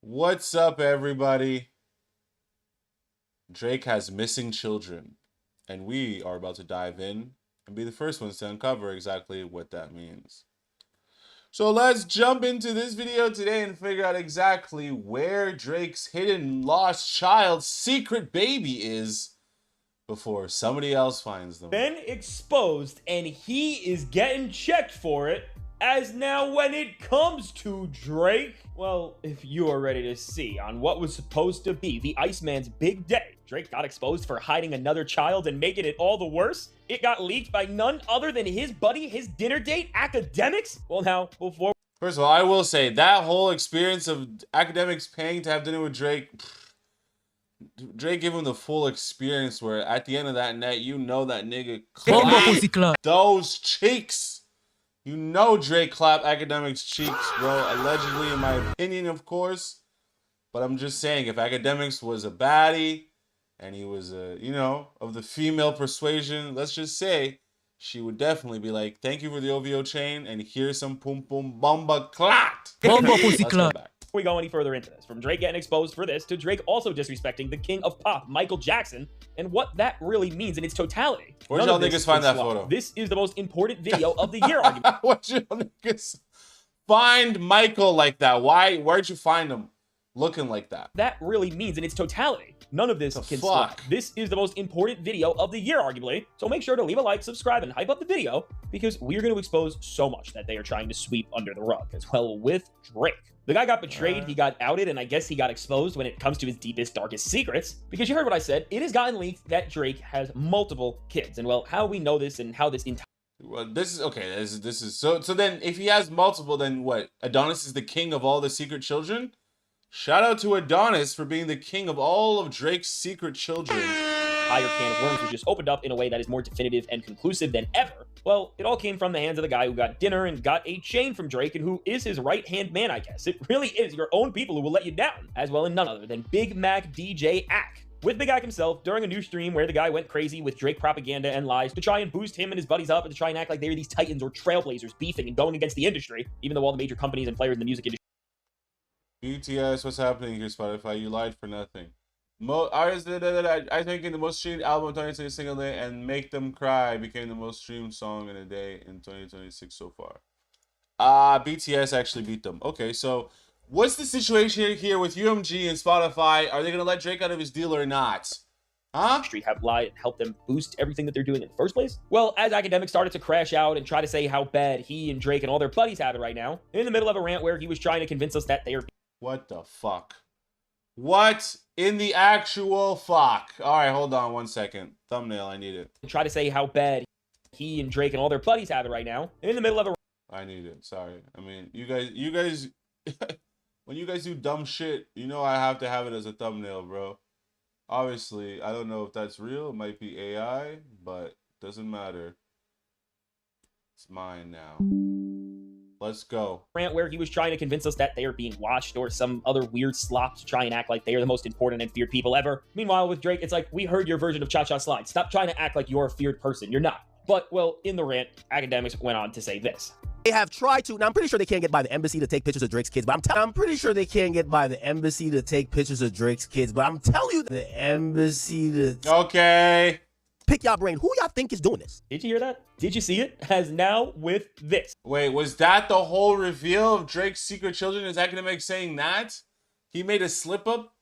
What's up, everybody? Drake has missing children, and we are about to dive in and be the first ones to uncover exactly what that means. So let's jump into this video today and figure out exactly where Drake's hidden lost child's secret baby is before somebody else finds them. Been exposed, and he is getting checked for it. As now when it comes to Drake, well, if you are ready to see on what was supposed to be the Iceman's big day, Drake got exposed for hiding another child and making it all the worse. It got leaked by none other than his buddy, his dinner date, xCephasx. Well, now, before... First of all, I will say that whole experience of xCephasx paying to have dinner with Drake, Drake gave him the full experience where at the end of that night, you know that nigga clapped those cheeks. You know Drake clapped xCephasx cheeks, bro. Allegedly, in my opinion, of course. But I'm just saying, if xCephasx was a baddie and he was, of the female persuasion, let's just say, she would definitely be like, thank you for the OVO chain, and here's some pum pum bomba clot. Let's go back. Before we go any further into this, from Drake getting exposed for this to Drake also disrespecting the king of pop, Michael Jackson, and what that really means in its totality. Where'd y'all niggas find that photo? This is the most important video of the year argument. Where'd y'all niggas find Michael like that? Where'd you find him looking like that? That really means in its totality. None of this can slap. This is the most important video of the year, arguably. So make sure to leave a like, subscribe, and hype up the video because we're going to expose so much that they are trying to sweep under the rug as well with Drake. The guy got betrayed, he got outed, and I guess he got exposed when it comes to his deepest, darkest secrets. Because you heard what I said, it has gotten leaked that Drake has multiple kids. And well, how we know this and how this entire... Well, this is okay. This is so then if he has multiple, then what? Adonis is the king of all the secret children? Shout out to Adonis for being the king of all of Drake's secret children. Higher can of worms was just opened up in a way that is more definitive and conclusive than ever. Well, it all came from the hands of the guy who got dinner and got a chain from Drake and who is his right-hand man, I guess. It really is your own people who will let you down, as well in none other than Big Mac DJ Ack. With Big Ack himself during a new stream where the guy went crazy with Drake propaganda and lies to try and boost him and his buddies up and to try and act like they were these titans or trailblazers beefing and going against the industry, even though all the major companies and players in the music industry... BTS, what's happening here, Spotify? You lied for nothing. I think in the most streamed album of 2020 single day and Make Them Cry became the most streamed song in a day in 2026 so far. BTS actually beat them. Okay, so what's the situation here with UMG and Spotify? Are they going to let Drake out of his deal or not? Huh? Have lied and helped them boost everything that they're doing in the first place? Well, as xCephasx started to crash out and try to say how bad he and Drake and all their buddies have it right now, in the middle of a rant where he was trying to convince us that they are... What the fuck? What in the actual fuck? All right, hold on 1 second. Thumbnail, I need it. Try to say how bad he and Drake and all their buddies have it right now. In the middle of a... I need it. Sorry. I mean, you guys, when you guys do dumb shit, you know I have to have it as a thumbnail, bro. Obviously, I don't know if that's real. It might be AI, but doesn't matter. It's mine now. Let's go. Rant where he was trying to convince us that they are being watched or some other weird slop to try and act like they are the most important and feared people ever. Meanwhile, with Drake, it's like, we heard your version of Cha-Cha Slide. Stop trying to act like you're a feared person. You're not. But, well, in the rant, xCephasx went on to say this. They have tried to. Now, I'm pretty sure they can't get by the embassy to take pictures of Drake's kids, but I'm pretty sure they can't get by the embassy to take pictures of Drake's kids, but I'm telling you, the embassy to... Okay. Pick y'all brain. Who y'all think is doing this? Did you hear that? Did you see it? As now with this. Wait, was that the whole reveal of Drake's secret children? Is xCephasx saying that? He made a slip up?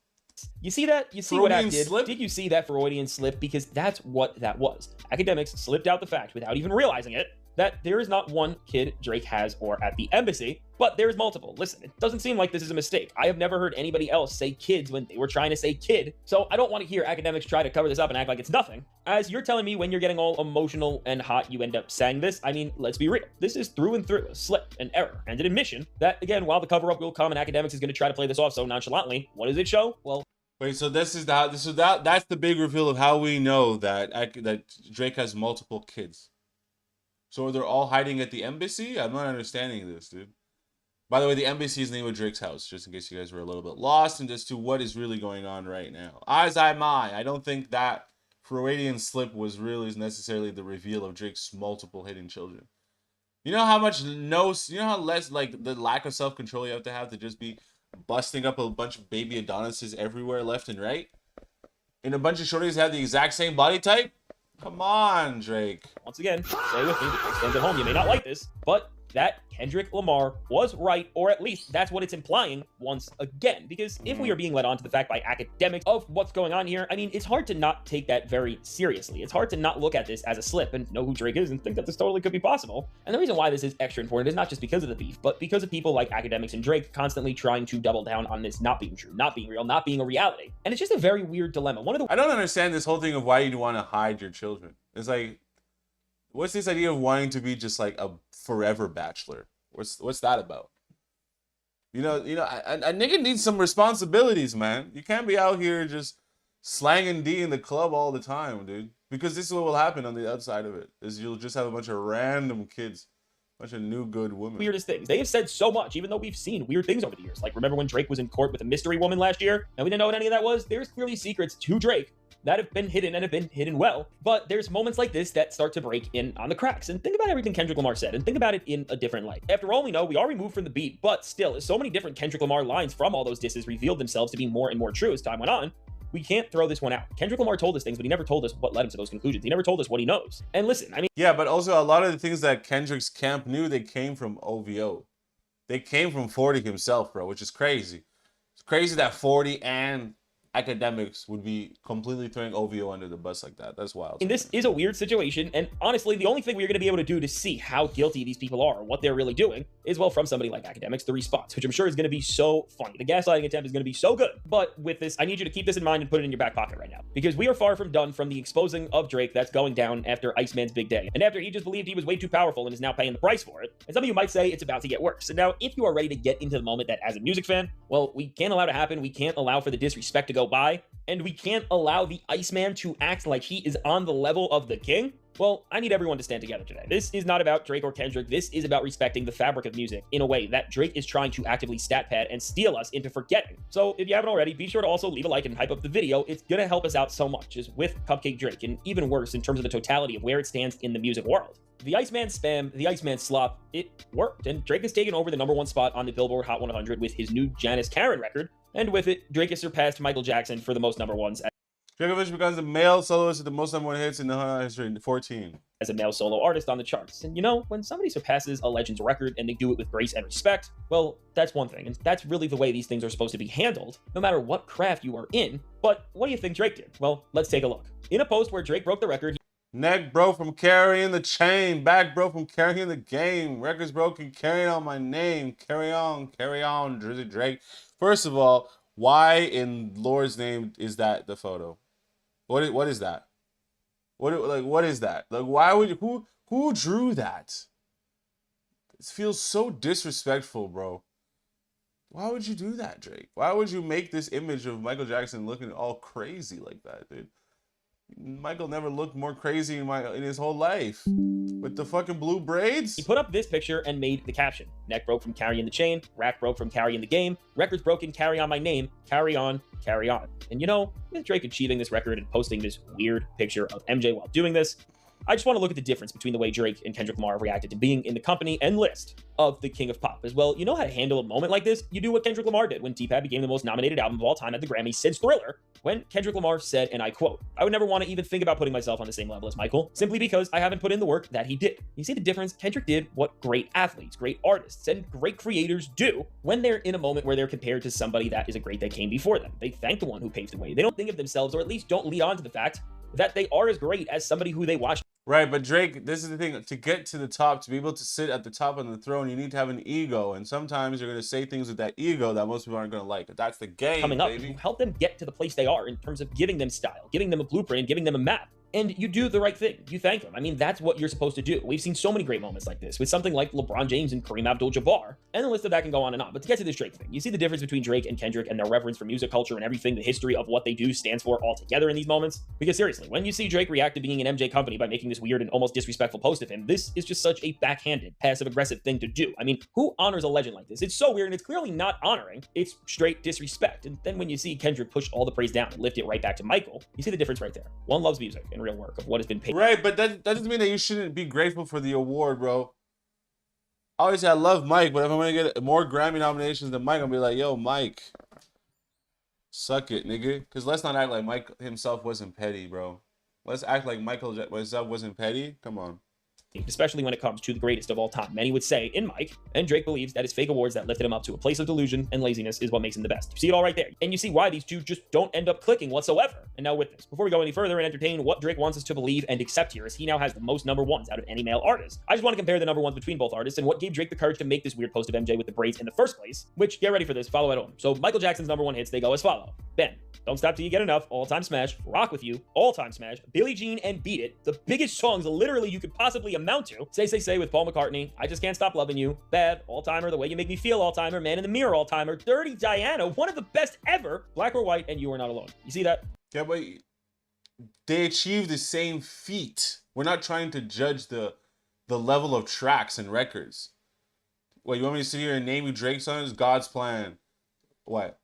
You see that? You see Freudian what I did? slip? Did you see that Freudian slip? Because that's what that was. xCephasx slipped out the fact without even realizing it that there is not one kid Drake has or at the embassy, but there's multiple. Listen, it doesn't seem like this is a mistake. I have never heard anybody else say kids when they were trying to say kid, so I don't want to hear xCephasx try to cover this up and act like it's nothing. As you're telling me when you're getting all emotional and hot, you end up saying this. I mean, let's be real. This is through and through a slip, an error, and an admission that, again, while the cover-up will come and xCephasx is going to try to play this off so nonchalantly, what does it show? Well... Wait, so that's the big reveal of how we know that Drake has multiple kids. So they're all hiding at the embassy? I'm not understanding this, dude. By the way, the embassy is the name of Drake's house, just in case you guys were a little bit lost and as to what is really going on right now. As am I. I don't think that Freudian slip was really necessarily the reveal of Drake's multiple hidden children. You know how much you know how less, like, the lack of self-control you have to just be, busting up a bunch of baby Adonises everywhere, left and right, and a bunch of shorties have the exact same body type. Come on, Drake. Once again, stay with me, the Drake fans at home. You may not like this, but that Kendrick Lamar was right, or at least that's what it's implying once again. Because if we are being led on to the fact by academics of what's going on here, I mean, it's hard to not take that very seriously. It's hard to not look at this as a slip and know who Drake is and think that this totally could be possible. And the reason why this is extra important is not just because of the beef, but because of people like academics and Drake constantly trying to double down on this not being true, not being real, not being a reality. And it's just a very weird dilemma. I don't understand this whole thing of why you'd want to hide your children. It's like, what's this idea of wanting to be just like a forever bachelor? What's that about? You know, a nigga needs some responsibilities, man. You can't be out here just slanging D in the club all the time, dude. Because this is what will happen on the outside of it. Is you'll just have a bunch of random kids, a bunch of new good women. Weirdest things. They have said so much, even though we've seen weird things over the years. Like, remember when Drake was in court with a mystery woman last year? And we didn't know what any of that was? There's clearly secrets to Drake that have been hidden and have been hidden well. But there's moments like this that start to break in on the cracks. And think about everything Kendrick Lamar said, and think about it in a different light. After all we know, we are removed from the beat, but still, so many different Kendrick Lamar lines from all those disses revealed themselves to be more and more true as time went on. We can't throw this one out. Kendrick Lamar told us things, but he never told us what led him to those conclusions. He never told us what he knows. And listen, I mean... Yeah, but also a lot of the things that Kendrick's camp knew, they came from OVO. They came from 40 himself, bro, which is crazy. It's crazy that 40 and academics would be completely throwing OVO under the bus like that. That's wild. And this is a weird situation, and honestly, the only thing we're going to be able to do to see how guilty these people are, what they're really doing, is, well, from somebody like academics, the response, which I'm sure is going to be so funny. The gaslighting attempt is going to be so good. But with this, I need you to keep this in mind and put it in your back pocket right now, because we are far from done from the exposing of Drake that's going down after Iceman's big day, and after he just believed he was way too powerful and is now paying the price for it. And some of you might say it's about to get worse. And now, if you are ready to get into the moment that as a music fan, well, we can't allow to happen. We can't allow for the disrespect to go by. And we can't allow the Iceman to act like he is on the level of the king. Well, I need everyone to stand together today. This is not about Drake or Kendrick. This is about respecting the fabric of music in a way that Drake is trying to actively stat pad and steal us into forgetting. So if you haven't already, be sure to also leave a like and hype up the video. It's gonna help us out so much, is with Cupcake Drake, and even worse in terms of the totality of where it stands in the music world. The Iceman spam, the Iceman slop, it worked, and Drake has taken over the #1 spot on the Billboard Hot 100 with his new Janice Karen record, and with it, Drake has surpassed Michael Jackson for the most #1s. Xcephasx becomes the male soloist with the most #1 hits in the history, 14. As a male solo artist on the charts. And you know, when somebody surpasses a legend's record and they do it with grace and respect, well, that's one thing, and that's really the way these things are supposed to be handled, no matter what craft you are in. But what do you think Drake did? Well, let's take a look. In a post where Drake broke the record, neck broke from carrying the chain, back broke from carrying the game, records broken carrying on my name, carry on, Drizzy Drake. First of all, why in Lord's name is that the photo? What is that? What is that? Like, why would you, who drew that? It feels so disrespectful, bro. Why would you do that, Drake? Why would you make this image of Michael Jackson looking all crazy like that, dude? Michael never looked more crazy in his whole life. With the fucking blue braids? He put up this picture and made the caption. Neck broke from carrying the chain, rack broke from carrying the game, records broken, carry on my name, carry on, carry on. And you know, with Drake achieving this record and posting this weird picture of MJ while doing this, I just want to look at the difference between the way Drake and Kendrick Lamar have reacted to being in the company and list of the King of Pop. As well, you know how to handle a moment like this? You do what Kendrick Lamar did when T-Pad became the most nominated album of all time at the Grammys since Thriller, when Kendrick Lamar said, and I quote, "I would never want to even think about putting myself on the same level as Michael, simply because I haven't put in the work that he did." You see the difference? Kendrick did what great athletes, great artists, and great creators do when they're in a moment where they're compared to somebody that is a great that came before them. They thank the one who paved the way. They don't think of themselves, or at least don't lead on to the fact that they are as great as somebody who they watched. Right, but Drake, this is the thing. To get to the top, to be able to sit at the top of the throne, you need to have an ego. And sometimes you're going to say things with that ego that most people aren't going to like. But that's the game, coming up baby. To help them get to the place they are in terms of giving them style, giving them a blueprint, and giving them a map. And you do the right thing. You thank them. I mean, that's what you're supposed to do. We've seen so many great moments like this with something like LeBron James and Kareem Abdul-Jabbar. And the list of that can go on and on. But to get to this Drake thing, you see the difference between Drake and Kendrick and their reverence for music culture and everything, the history of what they do stands for all together in these moments. Because seriously, when you see Drake react to being an MJ company by making this weird and almost disrespectful post of him, this is just such a backhanded, passive-aggressive thing to do. I mean, who honors a legend like this? It's so weird, and it's clearly not honoring. It's straight disrespect. And then when you see Kendrick push all the praise down and lift it right back to Michael, you see the difference right there. One loves music and real work of what has been paid. Right, but that doesn't mean that you shouldn't be grateful for the award, bro. obviously I love Mike, but if I'm gonna get more Grammy nominations than Mike, I'll be like, yo, Mike, suck it, nigga. Because let's not act like Mike himself wasn't petty, bro. Let's act like Michael himself wasn't petty. Come on. Especially when it comes to the greatest of all time. Many would say in Mike, and Drake believes that it's fake awards that lifted him up to a place of delusion and laziness is what makes him the best. You see it all right there. And you see why these two just don't end up clicking whatsoever. And now with this, before we go any further and entertain what Drake wants us to believe and accept here, is he now has the most number ones out of any male artist. I just want to compare the number ones between both artists and what gave Drake the courage to make this weird post of MJ with the braids in the first place, which, get ready for this, follow at home. So Michael Jackson's number one hits, they go as follow. Ben, Don't Stop Till You Get Enough, All-Time Smash, Rock With You, All-Time Smash, Billie Jean and Beat It, the biggest songs literally you could possibly amount to, Say with Paul McCartney, I Just Can't Stop Loving You, Bad, All-Timer, The Way You Make Me Feel, All-Timer, Man in the Mirror, All-Timer, Dirty Diana, one of the best ever, Black or White, and You Are Not Alone. You see that? Yeah, but they achieve the same feat. We're not trying to judge the level of tracks and records. What, you want me to sit here and name you Drake songs? God's Plan. What?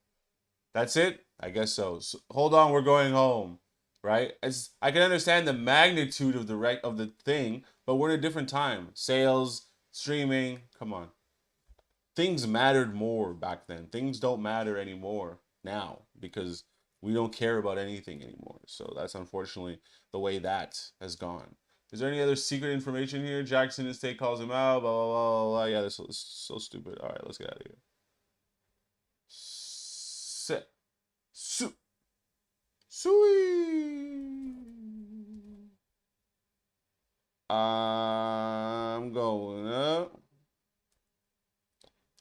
That's it? I guess so. Hold on, we're going home. Right? I can understand the magnitude of the thing, but we're in a different time. Sales, streaming, come on. Things mattered more back then. Things don't matter anymore now because we don't care about anything anymore. So that's unfortunately the way that has gone. Is there any other secret information here? Jackson and State calls him out, blah, blah, blah, blah. Yeah, this is so stupid. All right, let's get out of here. I'm going up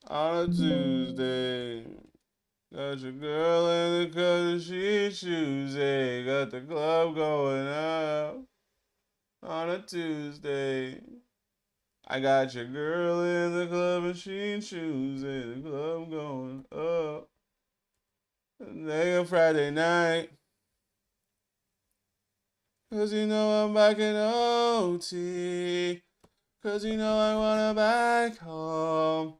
on a Tuesday. Got your girl in the color she choosing. Got the club going up on a Tuesday. I got your girl in the club and she choosing. The club going up. Nigga, Friday night. Cause you know I'm back in OT. Cause you know I wanna back home.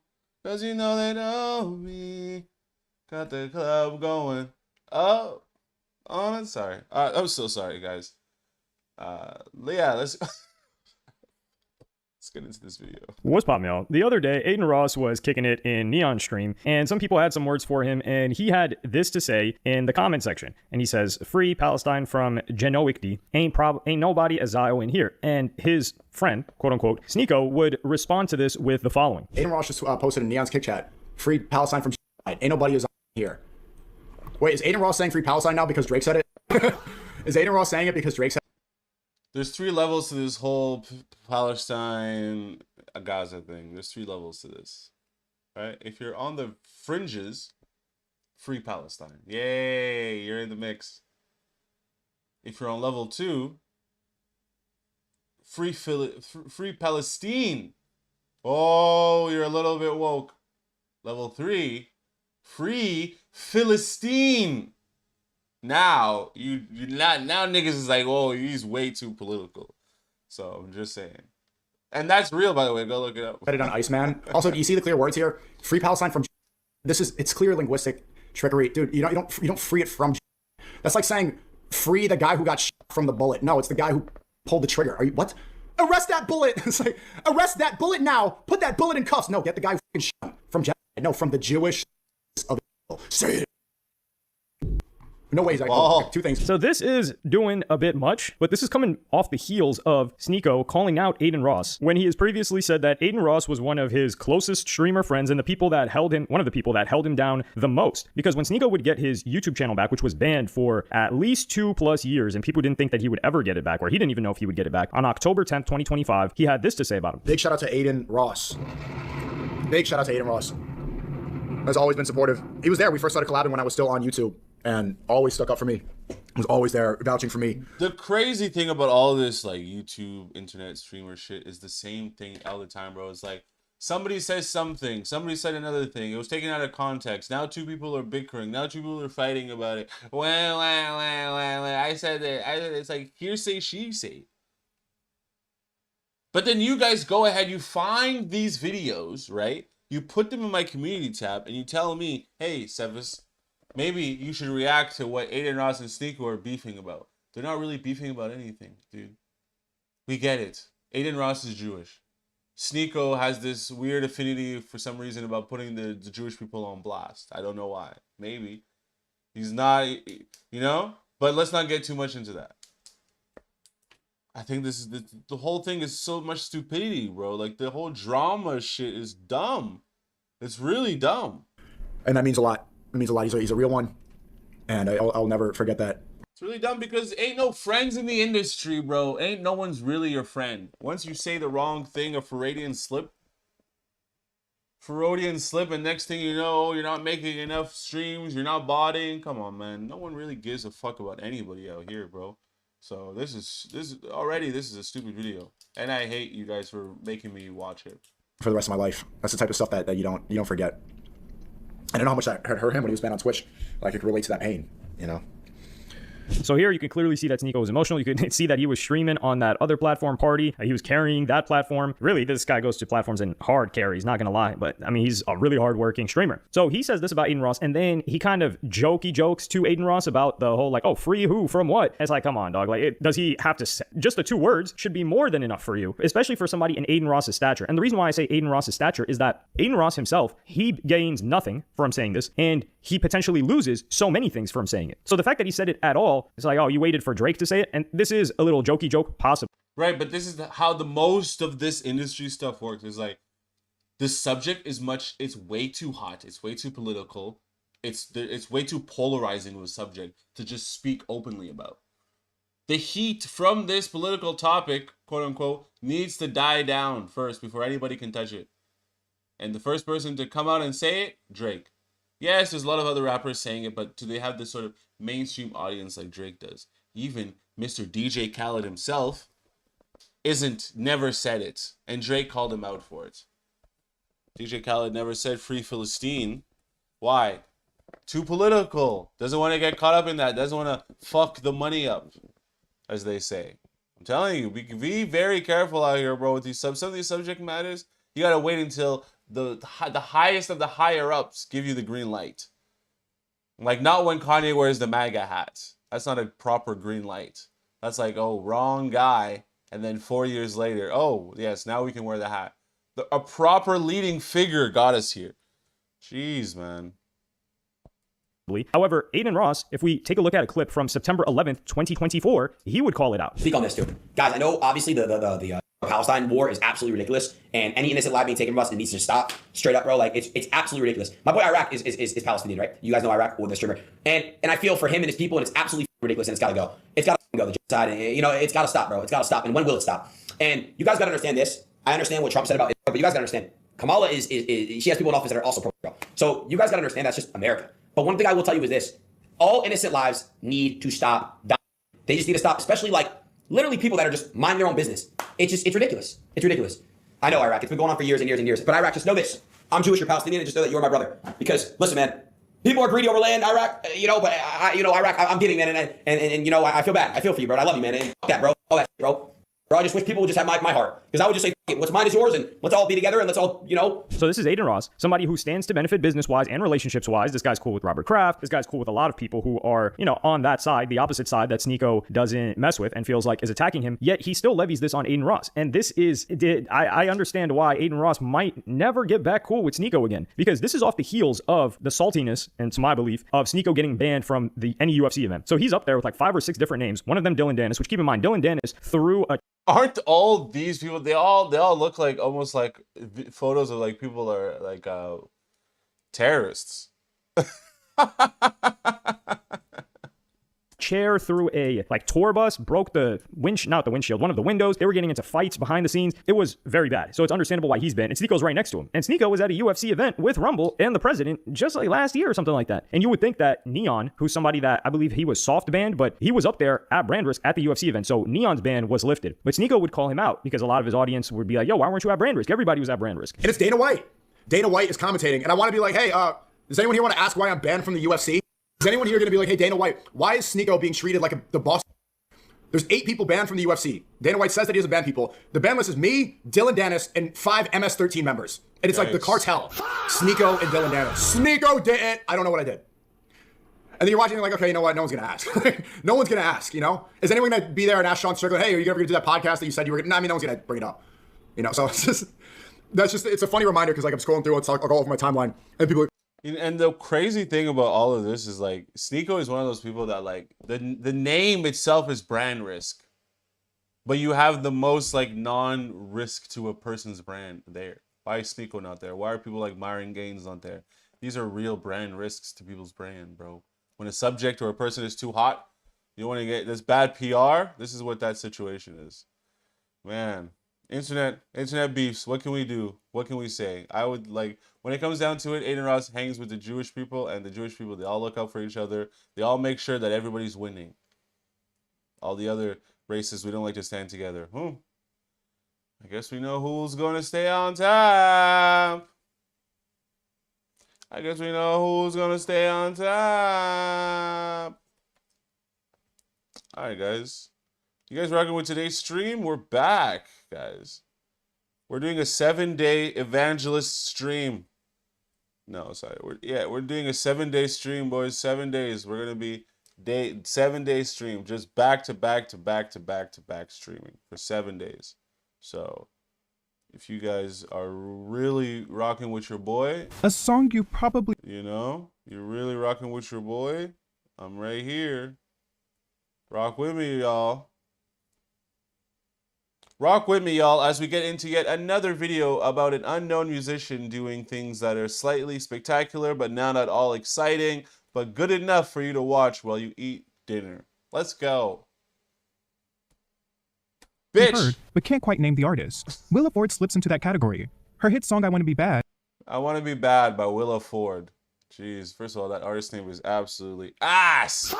Cause you know they know me. Got the club going up on it. Sorry. I'm so sorry, guys. Yeah, let's get into this video. What's poppin', y'all? The other day, Aiden Ross was kicking it in Neon Stream, and some people had some words for him, and he had this to say in the comment section. And he says, "Free Palestine from Genoicdy. Ain't nobody a Zio in here." And his friend, quote unquote, Sneeko, would respond to this with the following. Aiden Ross just posted in Neon's kick chat, "Free Palestine from Ain't nobody is here." Wait, is Aiden Ross saying free Palestine now because Drake said it? Is Aiden Ross saying it because Drake said it? There's 3 levels to this whole Palestine Gaza thing. There's 3 levels to this, right? If you're on the fringes, free Palestine. Yay, you're in the mix. If you're on level 2, free Palestine. Oh, you're a little bit woke. Level 3, free Philistine. Now now niggas is like, oh, he's way too political. So I'm just saying, and that's real, by the way. Go look it up. Put it on Iceman. Also, do you see the clear words here? Free Palestine from. It's clear linguistic trickery, dude. You don't free it from. That's like saying free the guy who got shot from the bullet. No, it's the guy who pulled the trigger. Are you what? Arrest that bullet. It's like arrest that bullet now. Put that bullet in cuffs. No, get the guy who shot from. No, from the Jewish of the. Say it. No ways. Two things. So this is doing a bit much, but this is coming off the heels of Sneeko calling out Aiden Ross when he has previously said that Aiden Ross was one of his closest streamer friends and one of the people that held him down the most. Because when Sneeko would get his YouTube channel back, which was banned for at least 2+ years, and people didn't think that he would ever get it back, or he didn't even know if he would get it back, on October 10th, 2025, he had this to say about him. Big shout out to Aiden Ross. Big shout out to Aiden Ross. Has always been supportive. He was there. We first started collabing when I was still on YouTube. And always stuck up for me. Was always there vouching for me. The crazy thing about all this like YouTube, internet streamer shit is the same thing all the time, bro. It's like somebody says something, somebody said another thing. It was taken out of context. Now 2 people are bickering. Now 2 people are fighting about it. Well, I said that. It's like hearsay, she say. But then you guys go ahead, you find these videos, right? You put them in my community tab, and you tell me, hey, Cephas, maybe you should react to what Aiden Ross and Sneeko are beefing about. They're not really beefing about anything, dude. We get it. Aiden Ross is Jewish. Sneeko has this weird affinity for some reason about putting the Jewish people on blast. I don't know why. Maybe he's not, you know. But let's not get too much into that. I think this is the whole thing is so much stupidity, bro. Like the whole drama shit is dumb. It's really dumb. And that means a lot. It means a lot. He's a real one, and I'll never forget that. It's really dumb because ain't no friends in the industry, bro. Ain't no one's really your friend. Once you say the wrong thing, a Freudian slip, and next thing you know, you're not making enough streams, you're not botting. Come on, man. No one really gives a fuck about anybody out here, bro. So this is a stupid video, and I hate you guys for making me watch it For the rest of my life. That's the type of stuff that you don't forget. I don't know how much that hurt him when he was banned on Twitch. Like, I could relate to that pain, you know? So here you can clearly see that Sneeko was emotional. You can see that he was streaming on that other platform Party. He was carrying that platform. Really, this guy goes to platforms and hard carries, not gonna lie. But I mean, he's a really hardworking streamer. So he says this about Aiden Ross, and then he kind of jokes to Aiden Ross about the whole like, oh, free who from what? It's like, come on, dog. Like, does he have to say, just the 2 words should be more than enough for you, especially for somebody in Aiden Ross's stature. And the reason why I say Aiden Ross's stature is that Aiden Ross himself, he gains nothing from saying this, and he potentially loses so many things from saying it. So the fact that he said it at all, it's like, oh, you waited for Drake to say it, and this is a little jokey joke, possible. Right, but this is how the most of this industry stuff works. Is like, this subject is it's way too hot, it's way too political, it's way too polarizing of a subject to just speak openly about. The heat from this political topic, quote unquote, needs to die down first before anybody can touch it. And the first person to come out and say it, Drake. Yes, there's a lot of other rappers saying it, but do they have this sort of mainstream audience like Drake does? Even Mr. DJ Khaled himself never said it, and Drake called him out for it. DJ Khaled never said free Philistine. Why? Too political. Doesn't want to get caught up in that. Doesn't want to fuck the money up, as they say. I'm telling you, be very careful out here, bro. With some of these subject matters, you gotta wait until the highest of the higher ups give you the green light. Like, not when Kanye wears the MAGA hat. That's not a proper green light. That's like, oh, wrong guy. And then 4 years later, oh, yes, now we can wear the hat. A proper leading figure got us here. Jeez, man. However, Aiden Ross, if we take a look at a clip from September 11th, 2024, he would call it out. Speak on this too. Guys, I know obviously the Palestine war is absolutely ridiculous, and any innocent life being taken from us, it needs to stop. Straight up, bro. Like, it's absolutely ridiculous. My boy Iraq is Palestinian, right? You guys know Iraq with the streamer. And I feel for him and his people, and it's absolutely ridiculous, and it's gotta go. It's gotta go, the genocide, and, you know, it's gotta stop, bro. It's gotta stop. And when will it stop? And you guys gotta understand this. I understand what Trump said about Israel, but you guys gotta understand, Kamala is she has people in office that are also pro-Israel. So you guys gotta understand that's just America. But one thing I will tell you is this: all innocent lives need to stop dying. They just need to stop, especially like literally people that are just mind their own business. It's ridiculous. It's ridiculous. I know, Iraq. It's been going on for years and years and years. But Iraq, just know this: I'm Jewish, you're Palestinian, and just know that you're my brother. Because listen, man, people are greedy over land, Iraq. You know, but Iraq, I'm kidding, man, and you know, I feel bad. I feel for you, bro. I love you, man. And fuck that, bro. All that, bro. Bro, I just wish people would just have my heart. Because I would just say, what's mine is yours, and let's all be together, and let's all, you know. So this is Aiden Ross, somebody who stands to benefit business-wise and relationships-wise. This guy's cool with Robert Kraft. This guy's cool with a lot of people who are, you know, on that side, the opposite side that Sneeko doesn't mess with and feels like is attacking him. Yet he still levies this on Aiden Ross. And this is, I understand why Aiden Ross might never get back cool with Sneeko again. Because this is off the heels of the saltiness, and to my belief, of Sneeko getting banned from any UFC event. So he's up there with like 5 or 6 different names. One of them, Dylan Dennis, which keep in mind, Dylan Dennis threw a... Aren't all these people, they all look like almost like photos of like people are like terrorists. Chair through a like tour bus, broke the not the windshield, one of the windows. They were getting into fights behind the scenes. It was very bad. So it's understandable why he's banned. And Sneeko's right next to him. And Sneeko was at a UFC event with Rumble and the president just like last year or something like that. And you would think that Neon, who's somebody that I believe he was soft banned, but he was up there at brand risk at the UFC event. So Neon's ban was lifted. But Sneeko would call him out because a lot of his audience would be like, yo, why weren't you at brand risk? Everybody was at brand risk. And it's Dana White. Dana White is commentating. And I want to be like, hey, does anyone here want to ask why I'm banned from the UFC? Is anyone here going to be like, hey, Dana White, why is Sneeko being treated like the boss? There's 8 people banned from the UFC. Dana White says that he doesn't ban people. The ban list is me, Dylan Dennis, and 5 MS-13 members. And it's like the cartel. Sneeko and Dylan Dennis. Sneeko did it. I don't know what I did. And then you're watching, you're like, okay, you know what? No one's going to ask. No one's going to ask, you know? Is anyone going to be there and ask Sean Strickland, hey, are you ever going to do that podcast that you said you were going to? No, I mean, no one's going to bring it up. You know, so it's just, it's a funny reminder because like I'm scrolling through, I'll go over my timeline and people. And the crazy thing about all of this is like Sneeko is one of those people that like the name itself is brand risk, but you have the most like non-risk to a person's brand there. Why is Sneeko not there? Why are people like Myron Gaines not there? These are real brand risks to people's brand, bro. When a subject or a person is too hot, you want to get this bad PR. This is what that situation is, man. Internet beefs. What can we do? What can we say? I would like, when it comes down to it, Aiden Ross hangs with the Jewish people, and the Jewish people, they all look out for each other. They all make sure that everybody's winning. All the other races, we don't like to stand together. I guess we know who's going to stay on top. I guess we know who's going to stay on top. All right, guys. You guys rocking with today's stream? We're back, guys. We're doing a 7-day evangelist stream. No, sorry. We're doing a 7-day stream, boys. 7 days. We're gonna be 7-day stream, just back to back to back to back to back streaming for 7 days. So, if you guys are really rocking with your boy, a song you probably, you're really rocking with your boy, I'm right here. Rock with me, y'all. Rock with me, y'all, as we get into yet another video about an unknown musician doing things that are slightly spectacular, but not at all exciting, but good enough for you to watch while you eat dinner. Let's go. Bitch! heard, but can't quite name the artist. Willa Ford slips into that category. Her hit song, I Want to Be Bad. I Want to Be Bad by Willa Ford. Jeez, first of all, that artist name is absolutely ass!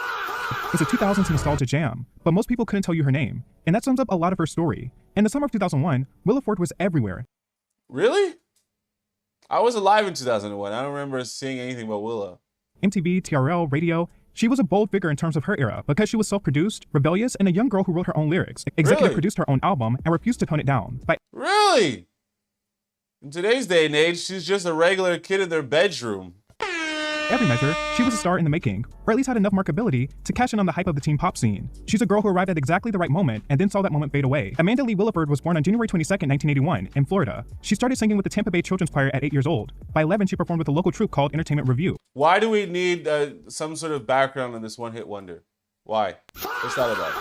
It's a 2000s nostalgia jam, but most people couldn't tell you her name, and that sums up a lot of her story. In the summer of 2001, Willa Ford was everywhere. Really? I was alive in 2001. I don't remember seeing anything about Willa. MTV, TRL, radio. She was a bold figure in terms of her era because she was self-produced, rebellious, and a young girl who wrote her own lyrics, executive produced her own album, and refused to tone it down. Really? In today's day and age, she's just a regular kid in their bedroom. Every measure, she was a star in the making, or at least had enough marketability to cash in on the hype of the teen pop scene. She's a girl who arrived at exactly the right moment and then saw that moment fade away. Amanda Lee Williford was born on January 22nd, 1981, in Florida. She started singing with the Tampa Bay Children's Choir at 8 years old. By 11, she performed with a local troupe called Entertainment Review. Why do we need some sort of background on this one-hit wonder? Why? What's that about?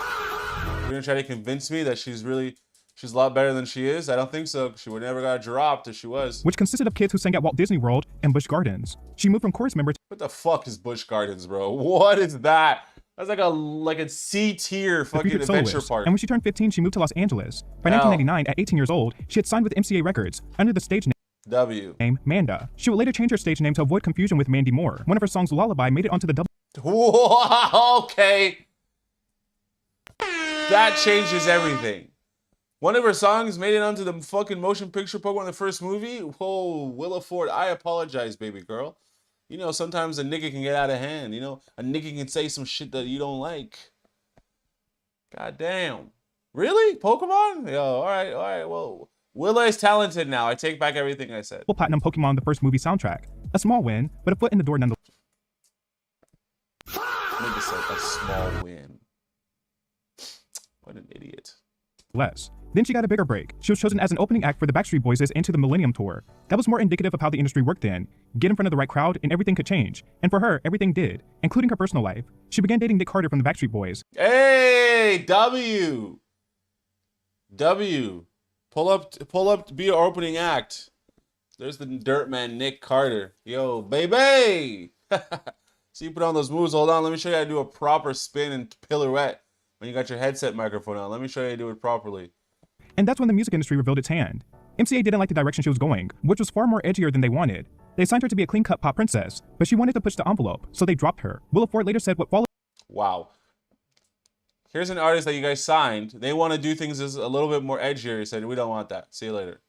You're gonna try to convince me that she's a lot better than she is? I don't think so. She would never got dropped if she was. Which consisted of kids who sang at Walt Disney World and Busch Gardens. She moved from chorus member to What the fuck is Busch Gardens, bro? What is that? That's like a C-tier fucking adventure park. And when she turned 15, she moved to Los Angeles. By 1999, at 18 years old, she had signed with MCA Records under the stage name Manda. She would later change her stage name to avoid confusion with Mandy Moore. One of her songs, Lullaby, made it onto the Okay. That changes everything. One of her songs made it onto the fucking motion picture program in the first movie. Whoa, Willa Ford, I apologize, baby girl. You know, sometimes a nigga can get out of hand. You know, a nigga can say some shit that you don't like. God damn. Really? Pokemon? Yo, all right. Well, Willa is talented now. I take back everything I said. Platinum Pokemon, the first movie soundtrack. A small win, but a foot in the door nonetheless. Nigga said a small win. What an idiot. Then she got a bigger break. She was chosen as an opening act for the Backstreet Boys' Into the Millennium Tour. That was more indicative of how the industry worked then. Get in front of the right crowd and everything could change. And for her, everything did, including her personal life. She began dating Nick Carter from the Backstreet Boys. Hey, W. Pull up, be our opening act. There's the dirt man, Nick Carter. Yo, baby. So you put on those moves. Hold on, let me show you how to do a proper spin and pirouette. When you got your headset microphone on, let me show you how to do it properly. And that's when the music industry revealed its hand. MCA didn't like the direction she was going, which was far more edgier than they wanted. They signed her to be a clean-cut pop princess, but she wanted to push the envelope, so they dropped her. Willa Ford later said what followed. Wow. Here's an artist that you guys signed. They want to do things as a little bit more edgier. He said, we don't want that. See you later.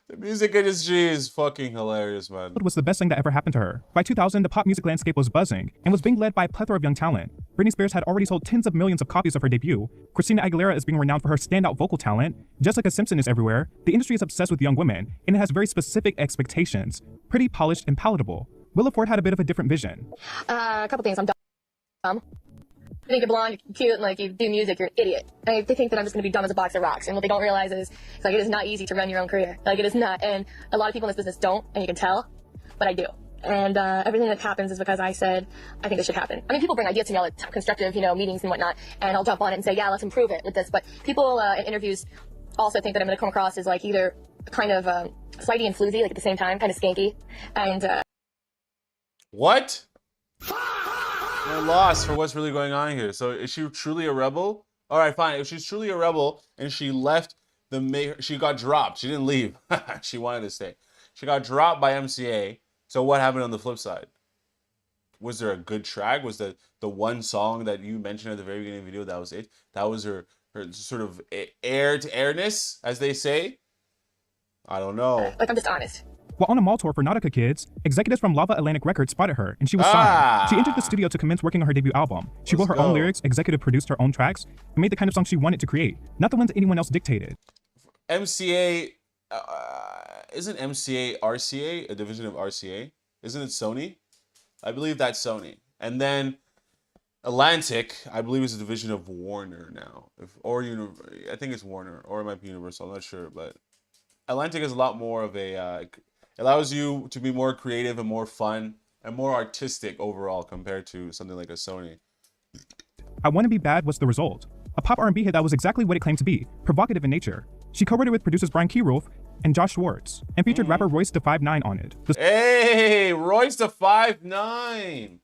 The music industry is fucking hilarious, man. Was the best thing that ever happened to her. By 2000, the pop music landscape was buzzing and was being led by a plethora of young talent. Britney Spears had already sold tens of millions of copies of her debut. Christina Aguilera is being renowned for her standout vocal talent. Jessica Simpson is everywhere. The industry is obsessed with young women, and it has very specific expectations. Pretty, polished, and palatable. Willa Ford had a bit of a different vision. A couple things. I'm dumb. You think you're blonde, you're cute, and like you do music, you're an idiot. And they think that I'm just gonna be dumb as a box of rocks. And what they don't realize is, it's like, it is not easy to run your own career. Like, it is not. And a lot of people in this business don't, and you can tell, but I do. And everything that happens is because I said, I think this should happen. I mean, people bring ideas to me all the time, constructive, meetings and whatnot, and I'll jump on it and say, yeah, let's improve it with this. But people in interviews also think that I'm going to come across as like either kind of flighty and floozy, like at the same time, kind of skanky. And what? We're lost for what's really going on here. So is she truly a rebel? All right, fine. If she's truly a rebel and she left she got dropped. She didn't leave. She wanted to stay. She got dropped by MCA. So what happened on the flip side? Was there a good track? Was the one song that you mentioned at the very beginning of the video, that was it? That was her sort of air to airness, as they say? I don't know. like, I'm just honest. While on a mall tour for Nautica Kids, executives from Lava Atlantic Records spotted her, and she was signed. She entered the studio to commence working on her debut album. She wrote her own lyrics, executive produced her own tracks, and made the kind of song she wanted to create, not the ones anyone else dictated. MCA, isn't MCA RCA a division of RCA? Isn't it Sony? I believe that's Sony. And then Atlantic, I believe, is a division of Warner now. I think it's Warner, or it might be Universal. I'm not sure, but Atlantic is a lot more of a allows you to be more creative and more fun and more artistic overall compared to something like a Sony. I Wanna Be Bad was the result. A pop R&B hit that was exactly what it claimed to be, provocative in nature. She co-wrote it with producers Brian Keyrolf and Josh Schwartz, and featured rapper Royce da 5'9" on it. Hey, Royce da 5'9".